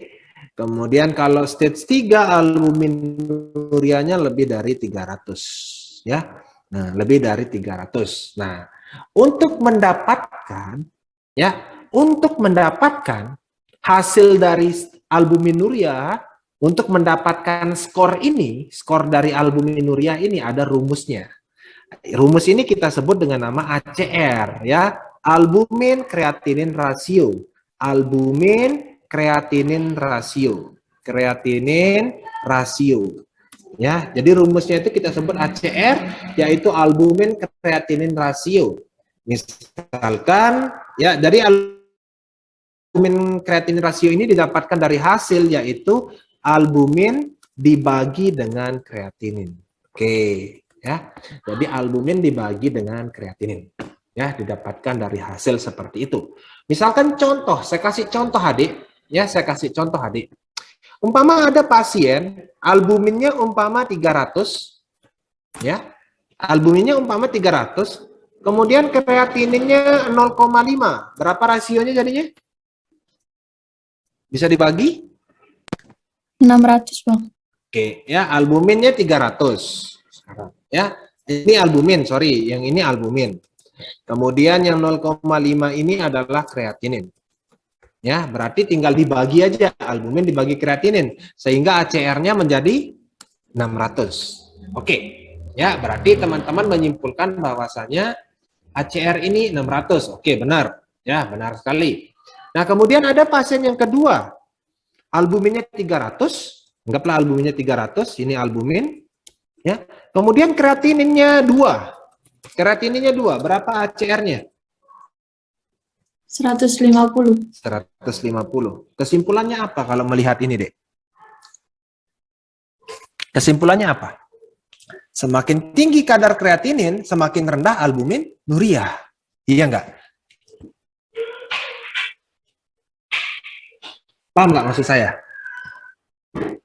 Kemudian kalau stage 3 albuminurianya lebih dari 300, ya. Nah, lebih dari 300. Nah, untuk mendapatkan hasil dari albuminuria, untuk mendapatkan skor dari albuminuria ini ada rumusnya. Rumus ini kita sebut dengan nama ACR, ya. Albumin kreatinin rasio. Albumin kreatinin rasio. kreatinin rasio. Ya, jadi rumusnya itu kita sebut ACR, yaitu albumin kreatinin rasio. Misalkan, ya, dari albumin kreatinin rasio ini didapatkan dari hasil, yaitu albumin dibagi dengan kreatinin. Oke, ya. Jadi albumin dibagi dengan kreatinin. Ya, didapatkan dari hasil seperti itu. Misalkan contoh, saya kasih contoh adik, ya, saya kasih contoh adik. Umpama ada pasien, albuminnya umpama 300, ya, albuminnya umpama 300, kemudian kreatininnya 0,5, berapa rasionya jadinya? Bisa dibagi? 600, Bang. Oke, ya, albuminnya 300. Sekarang, ya, ini albumin, sorry, yang ini albumin. Kemudian yang 0,5 ini adalah kreatinin. Ya, berarti tinggal dibagi aja, albumin dibagi kreatinin, sehingga ACR-nya menjadi 600. Oke, ya, berarti teman-teman menyimpulkan bahwasanya ACR ini 600. Oke, benar. Ya, benar sekali. Nah, kemudian ada pasien yang kedua, albuminnya 300, anggaplah albuminnya 300, ini albumin. Ya, kemudian kreatininnya 2. Kreatininnya 2, berapa ACR-nya? 150. 150. Kesimpulannya apa kalau melihat ini, Dek? Kesimpulannya apa? Semakin tinggi kadar kreatinin, semakin rendah albumin nuria. Iya enggak? Paham nggak maksud saya?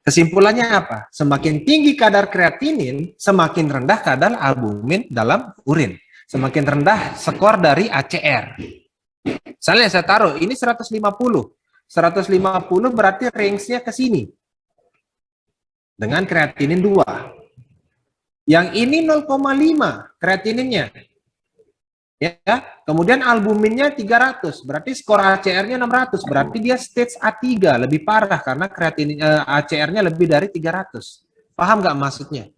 Kesimpulannya apa? Semakin tinggi kadar kreatinin, semakin rendah kadar albumin dalam urin. Semakin rendah skor dari ACR. Misalnya saya taruh, ini 150. 150 berarti range-nya ke sini. Dengan kreatinin 2. Yang ini 0,5 kreatininnya. Ya, kemudian albuminnya 300, berarti skor ACR-nya 600, berarti dia stage A3, lebih parah karena kreatinin ACR-nya lebih dari 300. Paham nggak maksudnya?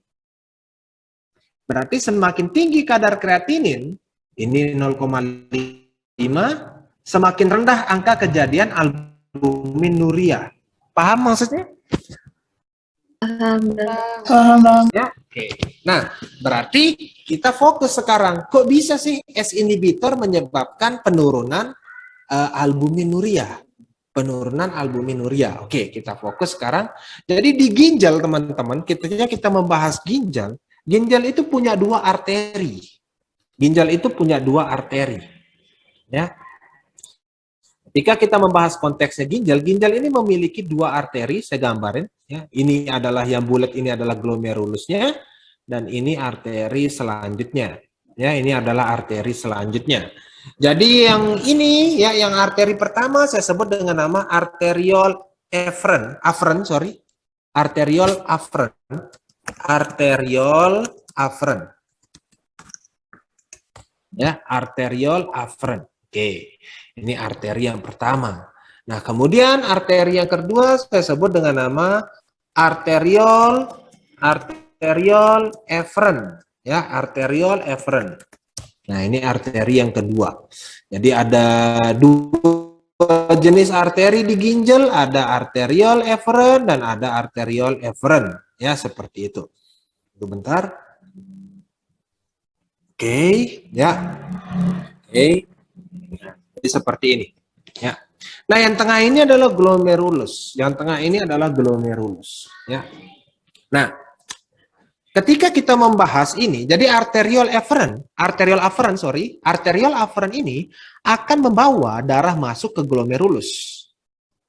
Berarti semakin tinggi kadar kreatinin, ini 0,5, semakin rendah angka kejadian albuminuria. Paham maksudnya? Paham, Bang. Ya, oke. Nah, berarti kita fokus sekarang. Kok bisa sih S inhibitor menyebabkan penurunan albuminuria? Penurunan albuminuria. Oke, kita fokus sekarang. Jadi di ginjal, teman-teman, kita membahas ginjal. Ginjal itu punya 2 arteri. Ginjal itu punya 2 arteri. Ya. Ketika kita membahas konteksnya ginjal, ginjal ini memiliki 2 arteri, saya gambarin. Ya. Ini adalah yang bulat, ini adalah glomerulusnya, dan ini arteri selanjutnya. Ya, ini adalah arteri selanjutnya. Jadi yang ini, ya, yang arteri pertama saya sebut dengan nama arteriol afferent, arteriol afferent. Ya, arteriol afferent. Oke. Ini arteri yang pertama. Nah, kemudian arteri yang kedua saya sebut dengan nama arteriol efferent, ya, arteriol efferent. Nah, ini arteri yang kedua. Jadi ada 2 jenis arteri di ginjal, ada arteriol efferent dan ada arteriol efferent, ya, seperti itu. Tunggu bentar. Oke, ya. Oke. Jadi seperti ini, ya. Nah, yang tengah ini adalah glomerulus. Yang tengah ini adalah glomerulus, ya. Nah, ketika kita membahas ini, jadi arteriol afferent ini akan membawa darah masuk ke glomerulus.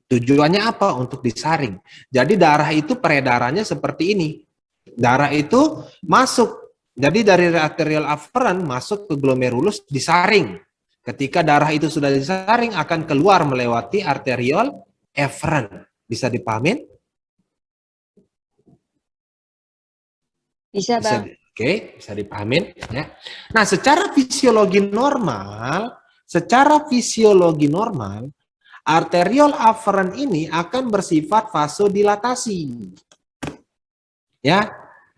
Tujuannya apa? Untuk disaring. Jadi darah itu peredarannya seperti ini. Darah itu masuk. Jadi dari arteriol afferent masuk ke glomerulus disaring. Ketika darah itu sudah disaring akan keluar melewati arteriol efferent. Bisa dipahamin? Bisa, Bang. Oke, bisa dipahamin. Ya. Nah, secara fisiologi normal, arteriol afferent ini akan bersifat vasodilatasi. Ya,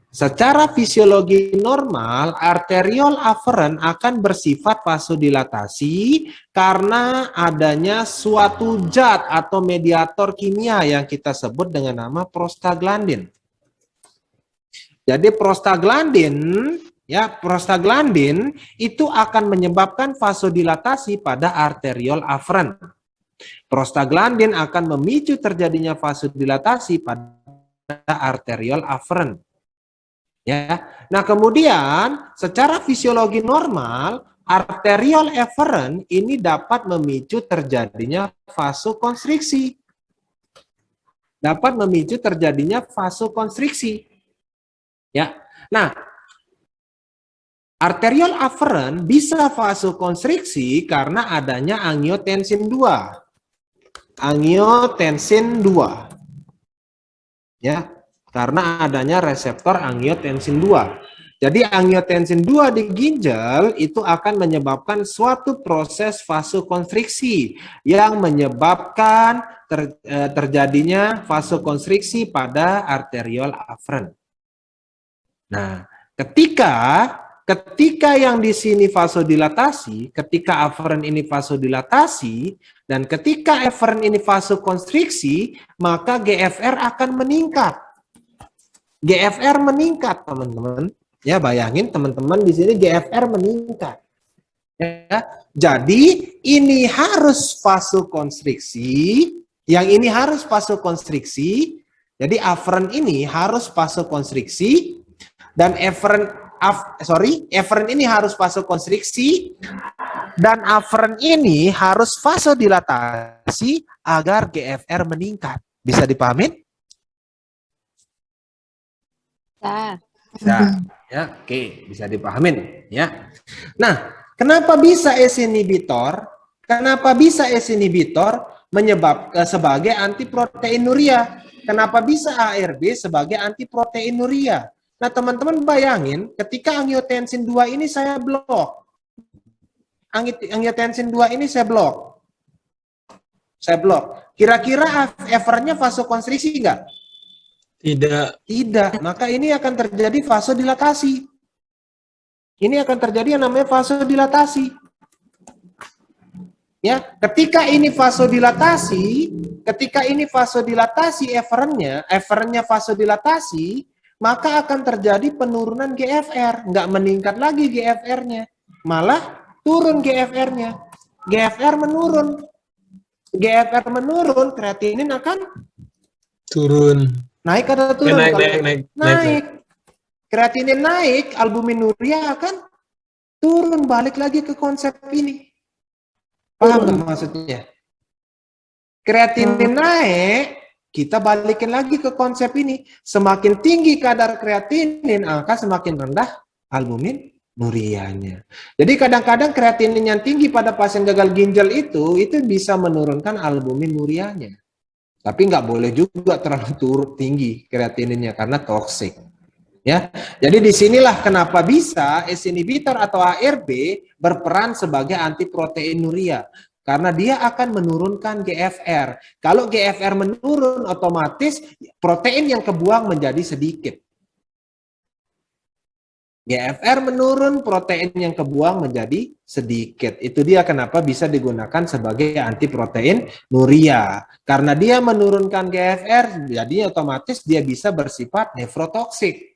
secara fisiologi normal, arteriol aferen akan bersifat vasodilatasi karena adanya suatu zat atau mediator kimia yang kita sebut dengan nama prostaglandin. Jadi prostaglandin itu akan menyebabkan vasodilatasi pada arteriol aferen. Prostaglandin akan memicu terjadinya vasodilatasi pada arteriol aferen. Ya. Nah, kemudian secara fisiologi normal, arteriol eferen ini dapat memicu terjadinya vasokonstriksi. Dapat memicu terjadinya vasokonstriksi. Ya. Nah, arteriol aferen bisa vasokonstriksi karena adanya angiotensin 2. Angiotensin 2. Ya. Karena adanya reseptor angiotensin 2. Jadi angiotensin 2 di ginjal itu akan menyebabkan suatu proses vasokonstriksi yang menyebabkan terjadinya vasokonstriksi pada arteriol aferen. Nah, ketika yang di sini vasodilatasi, ketika aferen ini vasodilatasi, dan ketika eferen ini vasokonstriksi, maka GFR akan meningkat. GFR meningkat, teman-teman. Ya, bayangin teman-teman di sini GFR meningkat. Ya, jadi ini harus vasokonstriksi, yang ini harus vasokonstriksi. Jadi aferen ini harus vasokonstriksi dan eferen ini harus vasokonstriksi dan aferen ini harus vasodilatasi agar GFR meningkat. Bisa dipahamin? Bisa, ya, oke, bisa dipahamin, ya. Nah, kenapa bisa ACE inhibitor? Kenapa bisa ACE inhibitor menyebabkan sebagai antiproteinuria? Kenapa bisa ARB sebagai antiproteinuria? Nah, teman-teman bayangin, ketika angiotensin 2 ini saya blok, angiotensin 2 ini saya blok. Kira-kira efernya vasokonstriksi enggak? Tidak. Maka ini akan terjadi vasodilatasi. Ini akan terjadi yang namanya vasodilatasi. Ya, ketika ini vasodilatasi efernya vasodilatasi, maka akan terjadi penurunan GFR, nggak meningkat lagi GFR-nya, malah turun GFR-nya. GFR menurun, kreatinin akan turun. Naik atau turun? Naik. Kreatinin naik, albuminuria akan turun, balik lagi ke konsep ini. Paham nggak maksudnya? Kreatinin naik, kita balikin lagi ke konsep ini. Semakin tinggi kadar kreatinin, angka semakin rendah albuminurianya. Jadi kadang-kadang kreatinin yang tinggi pada pasien gagal ginjal itu bisa menurunkan albuminurianya. Tapi nggak boleh juga terlalu tinggi kreatininnya karena toksik. Ya, jadi disinilah kenapa bisa ACE inhibitor atau ARB berperan sebagai antiproteinuria. Karena dia akan menurunkan GFR. Kalau GFR menurun, otomatis protein yang kebuang menjadi sedikit. GFR menurun, protein yang kebuang menjadi sedikit. Itu dia kenapa bisa digunakan sebagai antiproteinuria. Karena dia menurunkan GFR, jadi otomatis dia bisa bersifat nefrotoksik.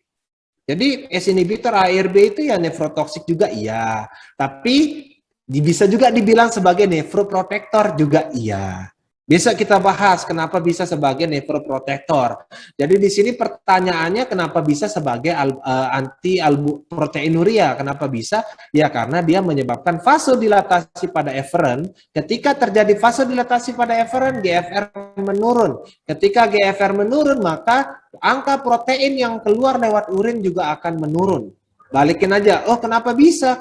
Jadi ACE inhibitor ARB itu ya nefrotoksik juga iya. Tapi bisa juga dibilang sebagai nefroprotektor juga iya. Bisa kita bahas kenapa bisa sebagai nefroprotektor. Jadi di sini pertanyaannya kenapa bisa sebagai anti-proteinuria? Kenapa bisa? Ya karena dia menyebabkan vasodilatasi pada eferen. Ketika terjadi vasodilatasi pada eferen, GFR menurun. Ketika GFR menurun, maka angka protein yang keluar lewat urin juga akan menurun. Balikin aja, oh kenapa bisa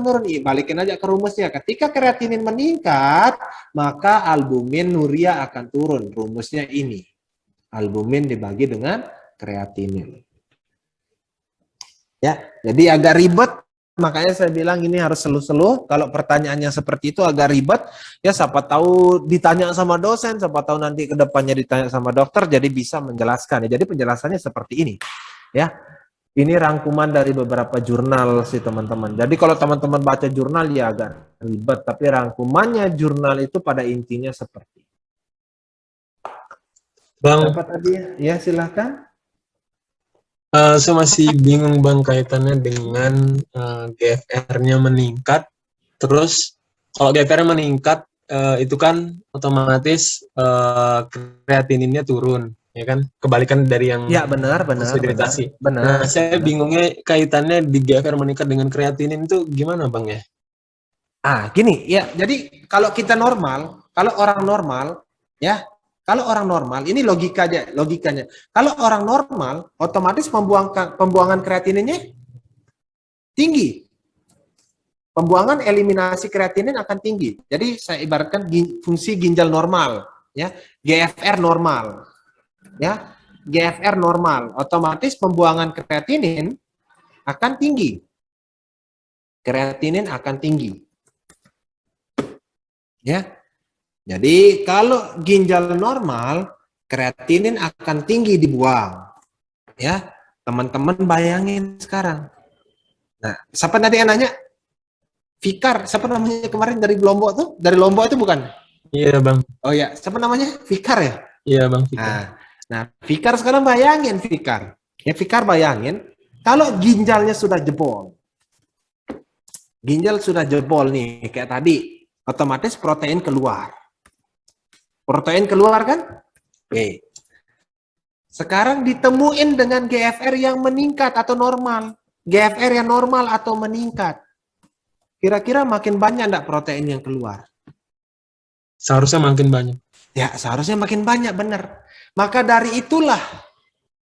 menurun? Balikin aja ke rumusnya. Ketika kreatinin meningkat, maka albuminuria akan turun. Rumusnya ini. Albumin dibagi dengan kreatinin. Ya, jadi agak ribet. Makanya saya bilang ini harus selu-selu. Kalau pertanyaannya seperti itu agak ribet, ya siapa tahu ditanya sama dosen, siapa tahu nanti ke depannya ditanya sama dokter, jadi bisa menjelaskan. Jadi penjelasannya seperti ini. Ya. Ini rangkuman dari beberapa jurnal sih teman-teman. Jadi kalau teman-teman baca jurnal ya agak ribet, tapi rangkumannya jurnal itu pada intinya seperti. Bang, Apa tadi ya? Ya silahkan. saya masih bingung Bang kaitannya dengan GFR-nya meningkat. Terus kalau GFR meningkat itu kan otomatis kreatininnya turun, ya kan? Kebalikan dari yang Ya benar. desidratasi. Benar. Nah, saya bingungnya kaitannya di GFR meningkat dengan kreatinin itu gimana Bang ya? Gini ya. Jadi kalau kita normal, kalau orang normal, ya, kalau orang normal, ini logikanya. Kalau orang normal, otomatis pembuangan kreatininnya tinggi. Pembuangan eliminasi kreatinin akan tinggi. Jadi saya ibaratkan fungsi ginjal normal, ya, GFR normal, ya, GFR normal, otomatis pembuangan kreatinin akan tinggi. Kreatinin akan tinggi, ya. Jadi kalau ginjal normal, kreatinin akan tinggi dibuang, ya. Teman-teman bayangin sekarang. Nah, siapa tadi yang nanya? Fikar, siapa namanya kemarin dari Lombok tuh? Dari Lombok itu bukan? Iya Bang. Oh ya, siapa namanya? Fikar ya? Iya Bang. Fikar. Nah, Fikar sekarang bayangin Fikar. Ya Fikar bayangin, kalau ginjalnya sudah jebol. Ginjal sudah jebol nih, kayak tadi. Otomatis protein keluar. Protein keluar kan? Oke. Sekarang ditemuin dengan GFR yang meningkat atau normal. GFR yang normal atau meningkat. Kira-kira makin banyak enggak protein yang keluar? Seharusnya makin banyak. Ya, seharusnya makin banyak, benar. Maka dari itulah,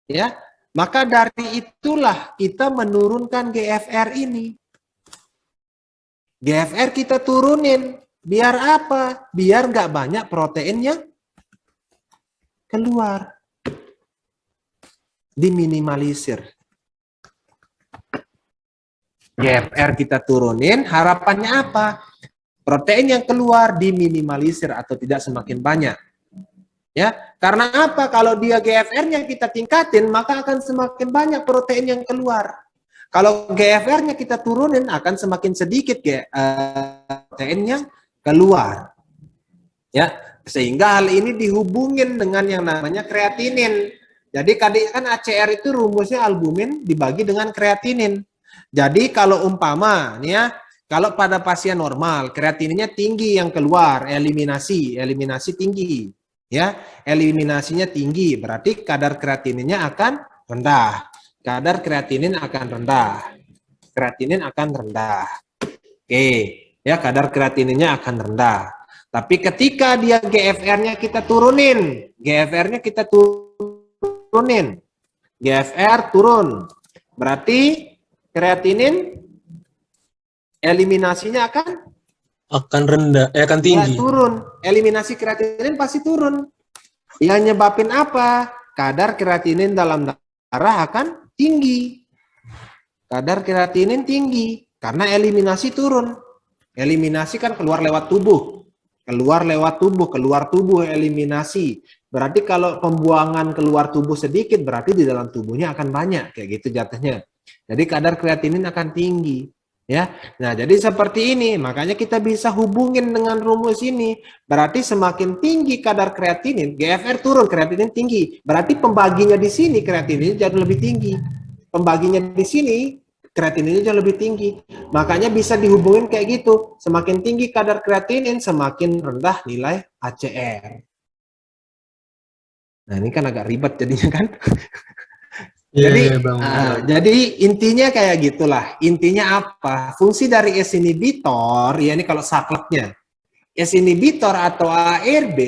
ya, kita menurunkan GFR ini. GFR kita turunin. Biar apa? Biar nggak banyak proteinnya keluar. Diminimalisir. GFR kita turunin, harapannya apa? Protein yang keluar diminimalisir atau tidak semakin banyak. Ya, karena apa? Kalau dia GFR-nya kita tingkatin, maka akan semakin banyak protein yang keluar. Kalau GFR-nya kita turunin, akan semakin sedikit protein yang keluar. Ya, sehingga hal ini dihubungin dengan yang namanya kreatinin. Jadi kan ACR itu rumusnya albumin dibagi dengan kreatinin. Jadi kalau umpama nih ya, kalau pada pasien normal kreatininnya tinggi yang keluar, eliminasi tinggi, ya, eliminasinya tinggi, berarti kadar kreatininnya akan rendah. Kadar kreatinin akan rendah. Kreatinin akan rendah. Oke, ya, kadar kreatininnya akan rendah. Tapi ketika dia GFR-nya kita turunin, GFR turun, berarti kreatinin eliminasinya akan rendah, akan tinggi. Ya, turun. Eliminasi kreatinin pasti turun. Yang nyebabin apa? Kadar kreatinin dalam darah akan tinggi. Kadar kreatinin tinggi karena eliminasi turun. Eliminasi kan keluar lewat tubuh. Keluar tubuh eliminasi. Berarti kalau pembuangan keluar tubuh sedikit, berarti di dalam tubuhnya akan banyak, kayak gitu jatuhnya. Jadi kadar kreatinin akan tinggi, ya. Nah, jadi seperti ini, makanya kita bisa hubungin dengan rumus ini. Berarti semakin tinggi kadar kreatinin, GFR turun, kreatinin tinggi. Berarti pembaginya di sini kreatininnya jauh lebih tinggi. Pembaginya di sini kreatininnya jauh lebih tinggi. Makanya bisa dihubungin kayak gitu. Semakin tinggi kadar kreatinin, semakin rendah nilai ACR. Nah, ini kan agak ribet jadinya kan. Jadi intinya kayak gitulah. Intinya apa? Fungsi dari S inhibitor, ya ini kalau sakleknya. S inhibitor atau ARB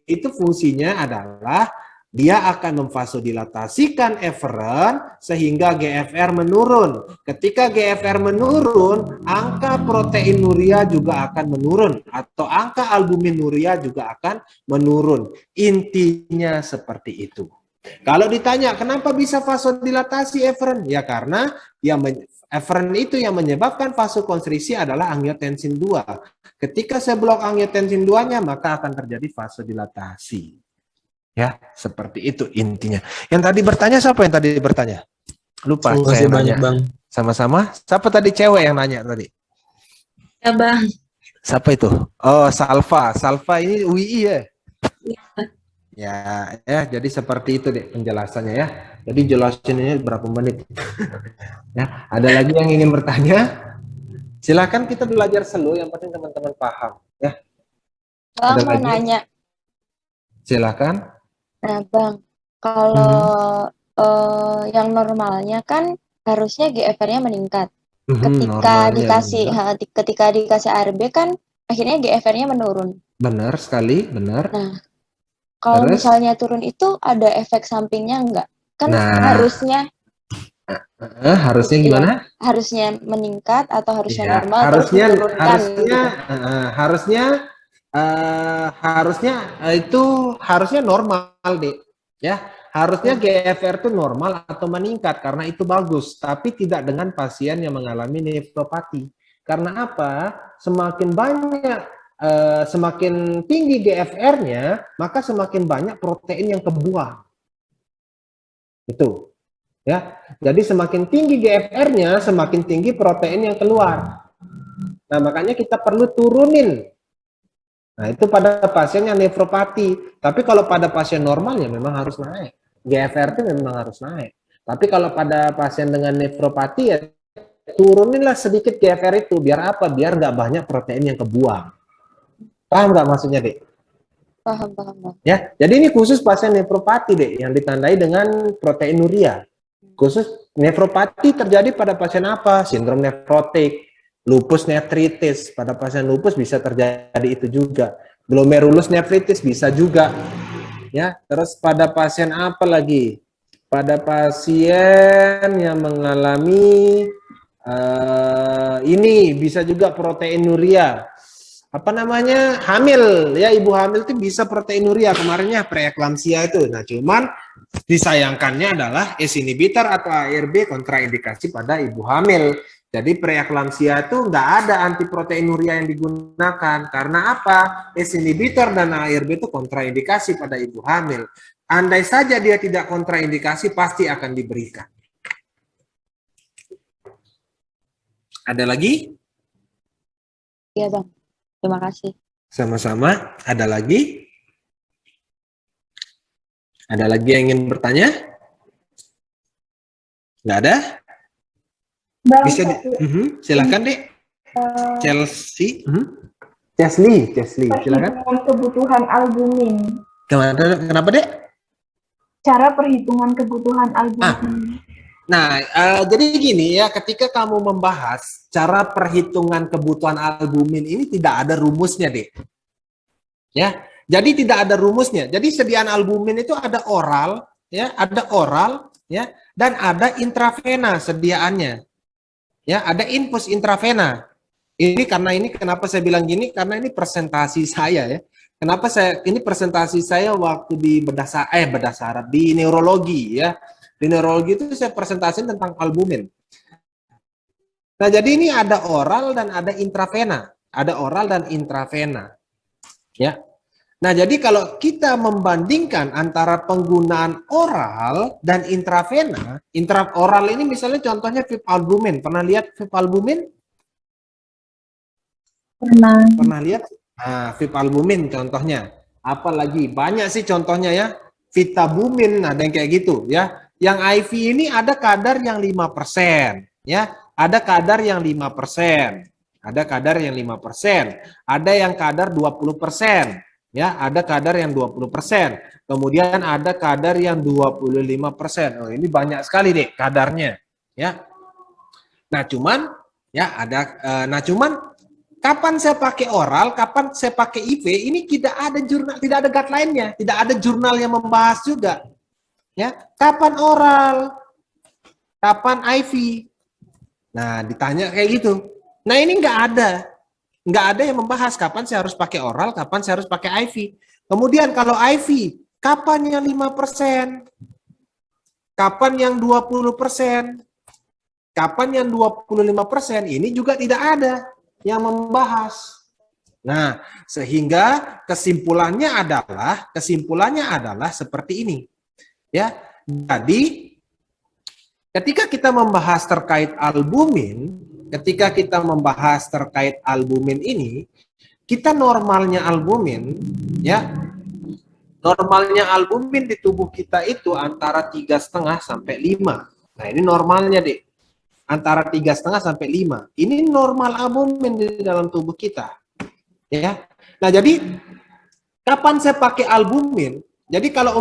itu fungsinya adalah dia akan memvasodilatasikan eferen sehingga GFR menurun. Ketika GFR menurun, angka proteinuria juga akan menurun atau angka albumininuria juga akan menurun. Intinya seperti itu. Kalau ditanya kenapa bisa vasodilatasi eferen? Ya karena eferen itu yang menyebabkan vasokonstriksi adalah angiotensin 2. Ketika saya blok angiotensin 2-nya maka akan terjadi vasodilatasi. Ya, seperti itu intinya. Yang tadi bertanya siapa yang tadi bertanya? Lupa Terima saya kasih nanya. banyak, Bang. Sama-sama. Siapa tadi cewek yang nanya tadi? Ya, Bang. Siapa itu? Oh, Salva. Salva ini UI ya? Ya, ya. Jadi seperti itu deh penjelasannya ya. Jadi jelasin ini berapa menit? Ya, ada lagi yang ingin bertanya? Silakan, kita belajar slow. Yang penting teman-teman paham. Ya. Bang Ada mau lagi? nanya. Silakan. Nah, Bang, kalau yang normalnya kan harusnya GFR-nya meningkat. Ketika Normalnya dikasih benar. ketika dikasih ARB kan akhirnya GFR-nya menurun. Benar sekali, benar. Nah, kalau Terus? misalnya turun itu ada efek sampingnya enggak? Kan Nah. harusnya Harusnya iya, gimana? harusnya meningkat atau harusnya Ya, normal terus harusnya diturunkan gitu. harusnya itu harusnya normal deh. Ya, harusnya GFR itu normal atau meningkat karena itu bagus, tapi tidak dengan pasien yang mengalami nefropati. Karena apa? Semakin tinggi GFR-nya, maka semakin banyak protein yang kebuang. Itu. Ya, jadi semakin tinggi GFR-nya, semakin tinggi protein yang keluar. Nah, makanya kita perlu turunin. Nah, itu pada pasien yang nefropati. Tapi kalau pada pasien normal ya memang harus naik. GFR itu memang harus naik. Tapi kalau pada pasien dengan nefropati ya turuninlah sedikit GFR itu. Biar apa? Biar nggak banyak protein yang kebuang. Paham nggak maksudnya, Dek? Paham, paham, Bang. Ya, jadi ini khusus pasien nefropati, Dek, yang ditandai dengan proteinuria. Khusus nefropati terjadi pada pasien apa? Sindrom nefrotik, lupus nephritis. Pada pasien lupus bisa terjadi itu juga. Glomerulus nephritis bisa juga. Ya, terus pada pasien apa lagi? Pada pasien yang mengalami ini bisa juga proteinuria. Apa namanya? Hamil, ya, ibu hamil itu bisa proteinuria, kemarinnya preeklamsia itu. Nah, cuman disayangkannya adalah ACE inhibitor atau ARB kontraindikasi pada ibu hamil. Jadi preeklamsia itu nggak ada antiproteinuria yang digunakan. Karena apa? ACE inhibitor dan ARB itu kontraindikasi pada ibu hamil. Andai saja dia tidak kontraindikasi, pasti akan diberikan. Ada lagi? Iya, Bang. Terima kasih. Sama-sama. Ada lagi? Ada lagi yang ingin bertanya? Nggak ada? Bang, Bisa silakan, Dek. Chelsea. Chelsea, silakan. perhitungan kebutuhan albumin. Kenapa, Dek? Cara perhitungan kebutuhan albumin. Nah, jadi gini ya, ketika kamu membahas cara perhitungan kebutuhan albumin ini tidak ada rumusnya, Dek. Ya, jadi tidak ada rumusnya. Jadi sediaan albumin itu ada oral, ya, dan ada intravena sediaannya. Ya, ada infus intravena. Ini kenapa saya bilang gini? Karena ini presentasi saya ya. Ini presentasi saya waktu di bedah saraf di neurologi ya. Di neurologi itu saya presentasi tentang albumin. Nah, jadi ini ada oral dan ada intravena. Ada oral dan intravena. Ya. Nah, jadi kalau kita membandingkan antara penggunaan oral dan intravena, oral ini misalnya contohnya fipalbumin. Pernah lihat fipalbumin? Pernah lihat? Nah, fipalbumin contohnya. Apalagi banyak sih contohnya ya. Vitabumin, ada yang kayak gitu ya. Yang IV ini ada kadar yang 5%, ya. Ada kadar yang 5%. Ada kadar yang 5%. Ada yang kadar 20%. Ya, ada kadar yang 20%. Kemudian ada kadar yang 25%. Oh, ini banyak sekali deh kadarnya, ya. Nah, cuman kapan saya pakai oral, kapan saya pakai IV, ini tidak ada jurnal, tidak ada guideline-nya, tidak ada jurnal yang membahas juga. Ya, kapan oral, kapan IV. Nah, ditanya kayak gitu. Nah, ini nggak ada yang membahas kapan saya harus pakai oral, kapan saya harus pakai IV. Kemudian kalau IV, kapan yang 5%, kapan yang 20%, kapan yang 25%, ini juga tidak ada yang membahas. Nah, sehingga kesimpulannya adalah seperti ini. Ya, jadi Ketika kita membahas terkait albumin ini, kita normalnya albumin, ya, normalnya albumin di tubuh kita itu antara 3,5 sampai 5. Nah, ini normalnya, Dek. Antara 3,5 sampai 5. Ini normal albumin di dalam tubuh kita. Ya. Nah, jadi kapan saya pakai albumin? Jadi kalau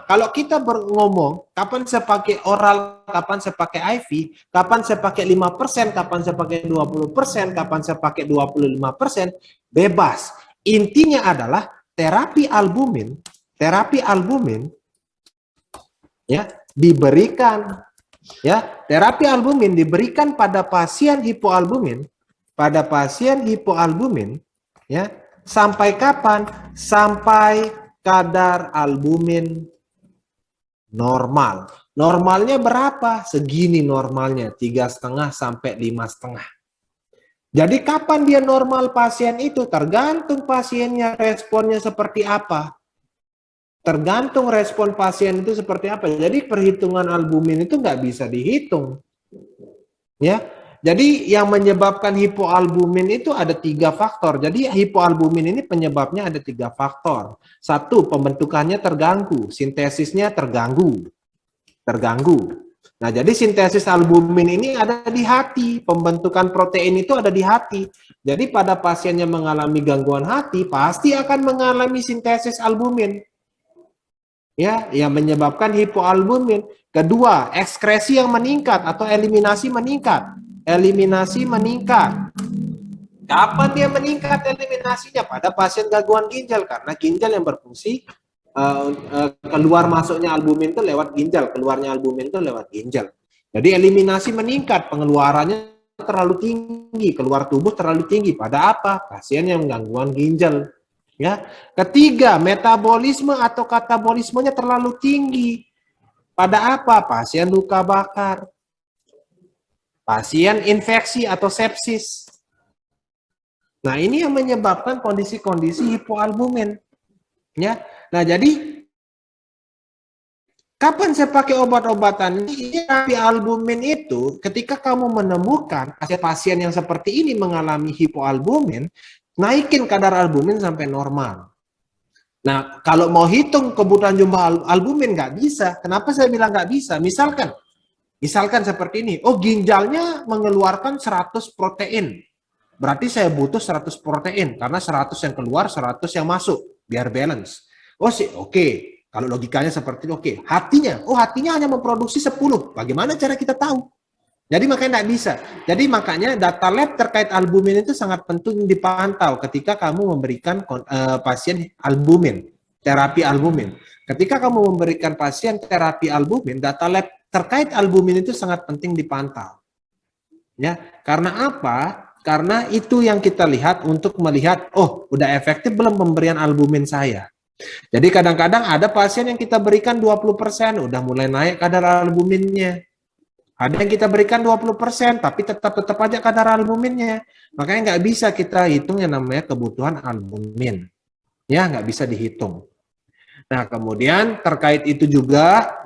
kalau kita ngomong, kapan saya pakai oral, kapan saya pakai IV, kapan saya pakai 5%, kapan saya pakai 20%, kapan saya pakai 25%, bebas. Intinya adalah terapi albumin ya diberikan, ya, terapi albumin diberikan pada pasien hipoalbumin, ya, sampai kapan? Sampai kadar albumin normal. Normalnya berapa? Segini normalnya, 3,5 sampai 5,5. Jadi kapan dia normal pasien itu? Tergantung pasiennya responnya seperti apa. Tergantung respon pasien itu seperti apa. Jadi perhitungan albumin itu nggak bisa dihitung. Ya. Jadi yang menyebabkan hipoalbumin itu ada 3 faktor. Jadi hipoalbumin ini penyebabnya ada 3 faktor. 1, pembentukannya terganggu, sintesisnya terganggu. Nah, jadi sintesis albumin ini ada di hati, pembentukan protein itu ada di hati. Jadi pada pasien yang mengalami gangguan hati pasti akan mengalami sintesis albumin. Ya, yang menyebabkan hipoalbumin. Kedua, ekskresi yang meningkat atau eliminasi meningkat. Kapan dia meningkat eliminasinya? Pada pasien gangguan ginjal, karena ginjal yang berfungsi keluar masuknya albumin itu lewat ginjal, keluarnya albumin itu lewat ginjal. Jadi eliminasi meningkat, pengeluarannya terlalu tinggi, keluar tubuh terlalu tinggi. Pada apa? Pasien yang gangguan ginjal. Ya. Ketiga, metabolisme atau katabolismenya terlalu tinggi. Pada apa? Pasien luka bakar. Pasien infeksi atau sepsis. Nah, ini yang menyebabkan kondisi-kondisi hipoalbumin. Ya. Nah, jadi kapan saya pakai obat-obatan ini? Terapi albumin itu ketika kamu menemukan pasien yang seperti ini mengalami hipoalbumin, naikin kadar albumin sampai normal. Nah, kalau mau hitung kebutuhan jumlah albumin nggak bisa. Kenapa saya bilang nggak bisa? Misalkan seperti ini, oh ginjalnya mengeluarkan 100 protein. Berarti saya butuh 100 protein, karena 100 yang keluar, 100 yang masuk, biar balance. Oh sih, oke. Kalau logikanya seperti itu, oke. Hatinya hanya memproduksi 10. Bagaimana cara kita tahu? Jadi makanya nggak bisa. Jadi makanya data lab terkait albumin itu sangat penting dipantau ketika kamu memberikan pasien albumin, terapi albumin. Ketika kamu memberikan pasien terapi albumin, data lab terkait albumin itu sangat penting dipantau. Ya, karena apa? Karena itu yang kita lihat untuk melihat, oh, udah efektif belum pemberian albumin saya. Jadi kadang-kadang ada pasien yang kita berikan 20%, udah mulai naik kadar albuminnya. Ada yang kita berikan 20%, tapi tetap aja kadar albuminnya. Makanya nggak bisa kita hitung yang namanya kebutuhan albumin. Ya, nggak bisa dihitung. Nah, kemudian terkait itu juga,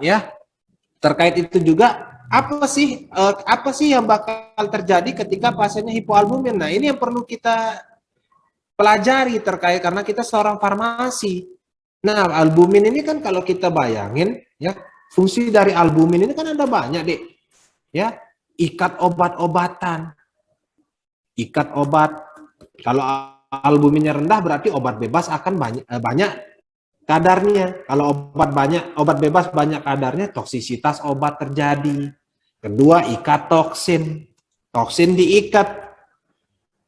apa sih yang bakal terjadi ketika pasiennya hipoalbumin? Nah, ini yang perlu kita pelajari terkait, karena kita seorang farmasi. Nah, albumin ini kan kalau kita bayangin, ya, fungsi dari albumin ini kan ada banyak, Dek. Ya, ikat obat-obatan. Ikat obat. Kalau albuminnya rendah berarti obat bebas akan banyak kadarnya. Kalau obat bebas banyak kadarnya, toksisitas obat terjadi. Kedua, ikat toksin. Toksin diikat.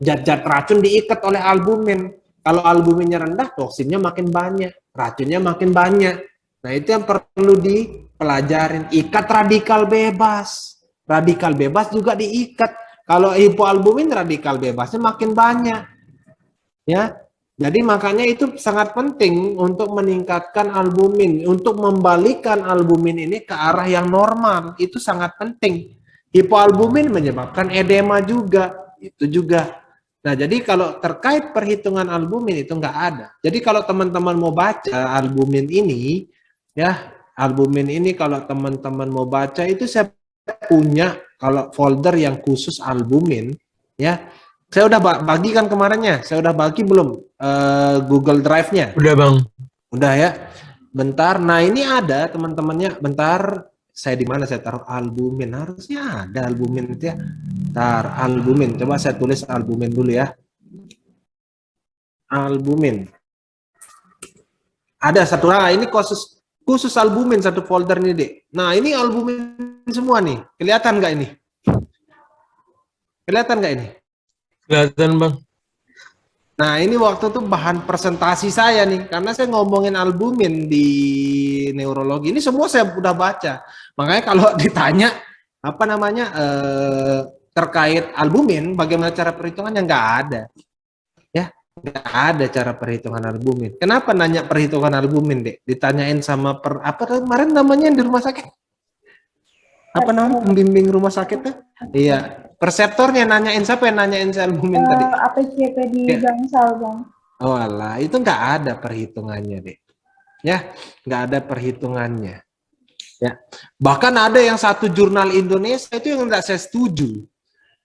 Zat-zat racun diikat oleh albumin. Kalau albuminnya rendah, toksinnya makin banyak, racunnya makin banyak. Nah, itu yang perlu dipelajarin. Ikat radikal bebas. Radikal bebas juga diikat. Kalau hipoalbumin, radikal bebasnya makin banyak. Ya. Jadi makanya itu sangat penting untuk meningkatkan albumin, untuk membalikan albumin ini ke arah yang normal. Itu sangat penting. Hipoalbumin menyebabkan edema juga, itu juga. Nah, jadi kalau terkait perhitungan albumin itu nggak ada. Jadi kalau teman-teman mau baca albumin ini, ya, albumin ini kalau teman-teman mau baca itu saya punya kalau folder yang khusus albumin, ya. Saya udah bagikan kemarinnya. Saya udah bagi belum Google Drive-nya? Udah Bang. Udah ya. Bentar. Nah ini ada teman-temannya. Bentar. Saya di mana saya taruh albumin? Harusnya ada albumin itu ya. Bentar, albumin. Coba saya tulis albumin dulu ya. Albumin. Ada satu. Nah ini khusus albumin satu folder nih, Dek. Nah ini albumin semua nih. Kelihatan nggak ini? Kelihatan nggak ini? Kelihatan Bang. Nah ini waktu itu bahan presentasi saya nih, karena saya ngomongin albumin di neurologi, ini semua saya udah baca. Makanya kalau ditanya, apa namanya, terkait albumin, bagaimana cara perhitungannya, nggak ada. Ya, nggak ada cara perhitungan albumin. Kenapa nanya perhitungan albumin, Dek? Ditanyain sama, apa kemarin namanya yang di rumah sakit? Apa namanya, pembimbing rumah sakit tuh? Iya. Perseptornya nanyain, siapa yang nanyain si albumin tadi? APCP di Bangsal, Bang. Oh alah, itu nggak ada perhitungannya, Dek. Ya, nggak ada perhitungannya. Ya, bahkan ada yang satu jurnal Indonesia itu yang nggak saya setuju.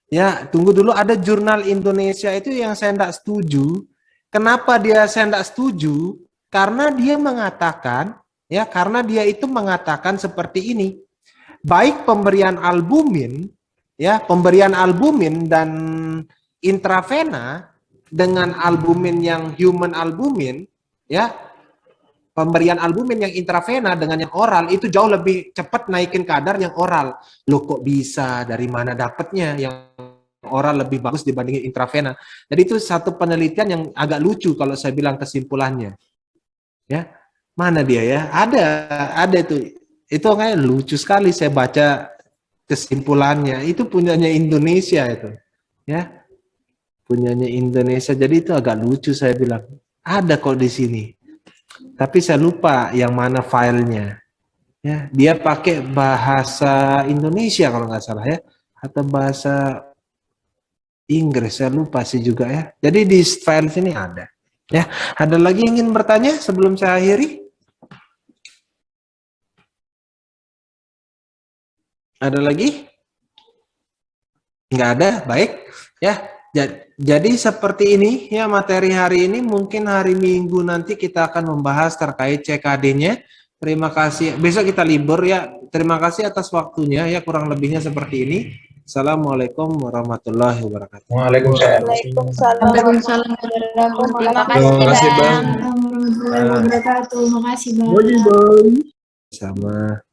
Ya, tunggu dulu, ada jurnal Indonesia itu yang saya nggak setuju. Kenapa saya nggak setuju? Karena dia mengatakan, ya, karena dia itu mengatakan seperti ini. Baik pemberian albumin, ya, pemberian albumin dan intravena dengan albumin yang human albumin, ya, pemberian albumin yang intravena dengan yang oral itu jauh lebih cepat naikin kadar yang oral. Loh kok bisa? Dari mana dapatnya yang oral lebih bagus dibandingin intravena? Jadi itu satu penelitian yang agak lucu kalau saya bilang kesimpulannya. Ya, mana dia ya? Ada itu. Itu kayak lucu sekali saya baca kesimpulannya. Itu punyanya Indonesia itu. Ya. Punyanya Indonesia. Jadi itu agak lucu saya bilang. Ada kok di sini. Tapi saya lupa yang mana filenya. Ya, dia pakai bahasa Indonesia kalau nggak salah ya, atau bahasa Inggris, saya lupa sih juga ya. Jadi di file sini ada. Ya, ada lagi yang ingin bertanya sebelum saya akhiri? Ada lagi? Nggak ada, baik. Ya, jadi seperti ini ya materi hari ini. Mungkin hari Minggu nanti kita akan membahas terkait CKD-nya. Terima kasih. Besok kita libur ya. Terima kasih atas waktunya ya. Kurang lebihnya seperti ini. Assalamualaikum warahmatullahi wabarakatuh. Waalaikumsalam. Waalaikumsalam. Terima Terima kasih Bang. Warahmatullahi wabarakatuh. Makasih, Bang. Bye Bang. Sama.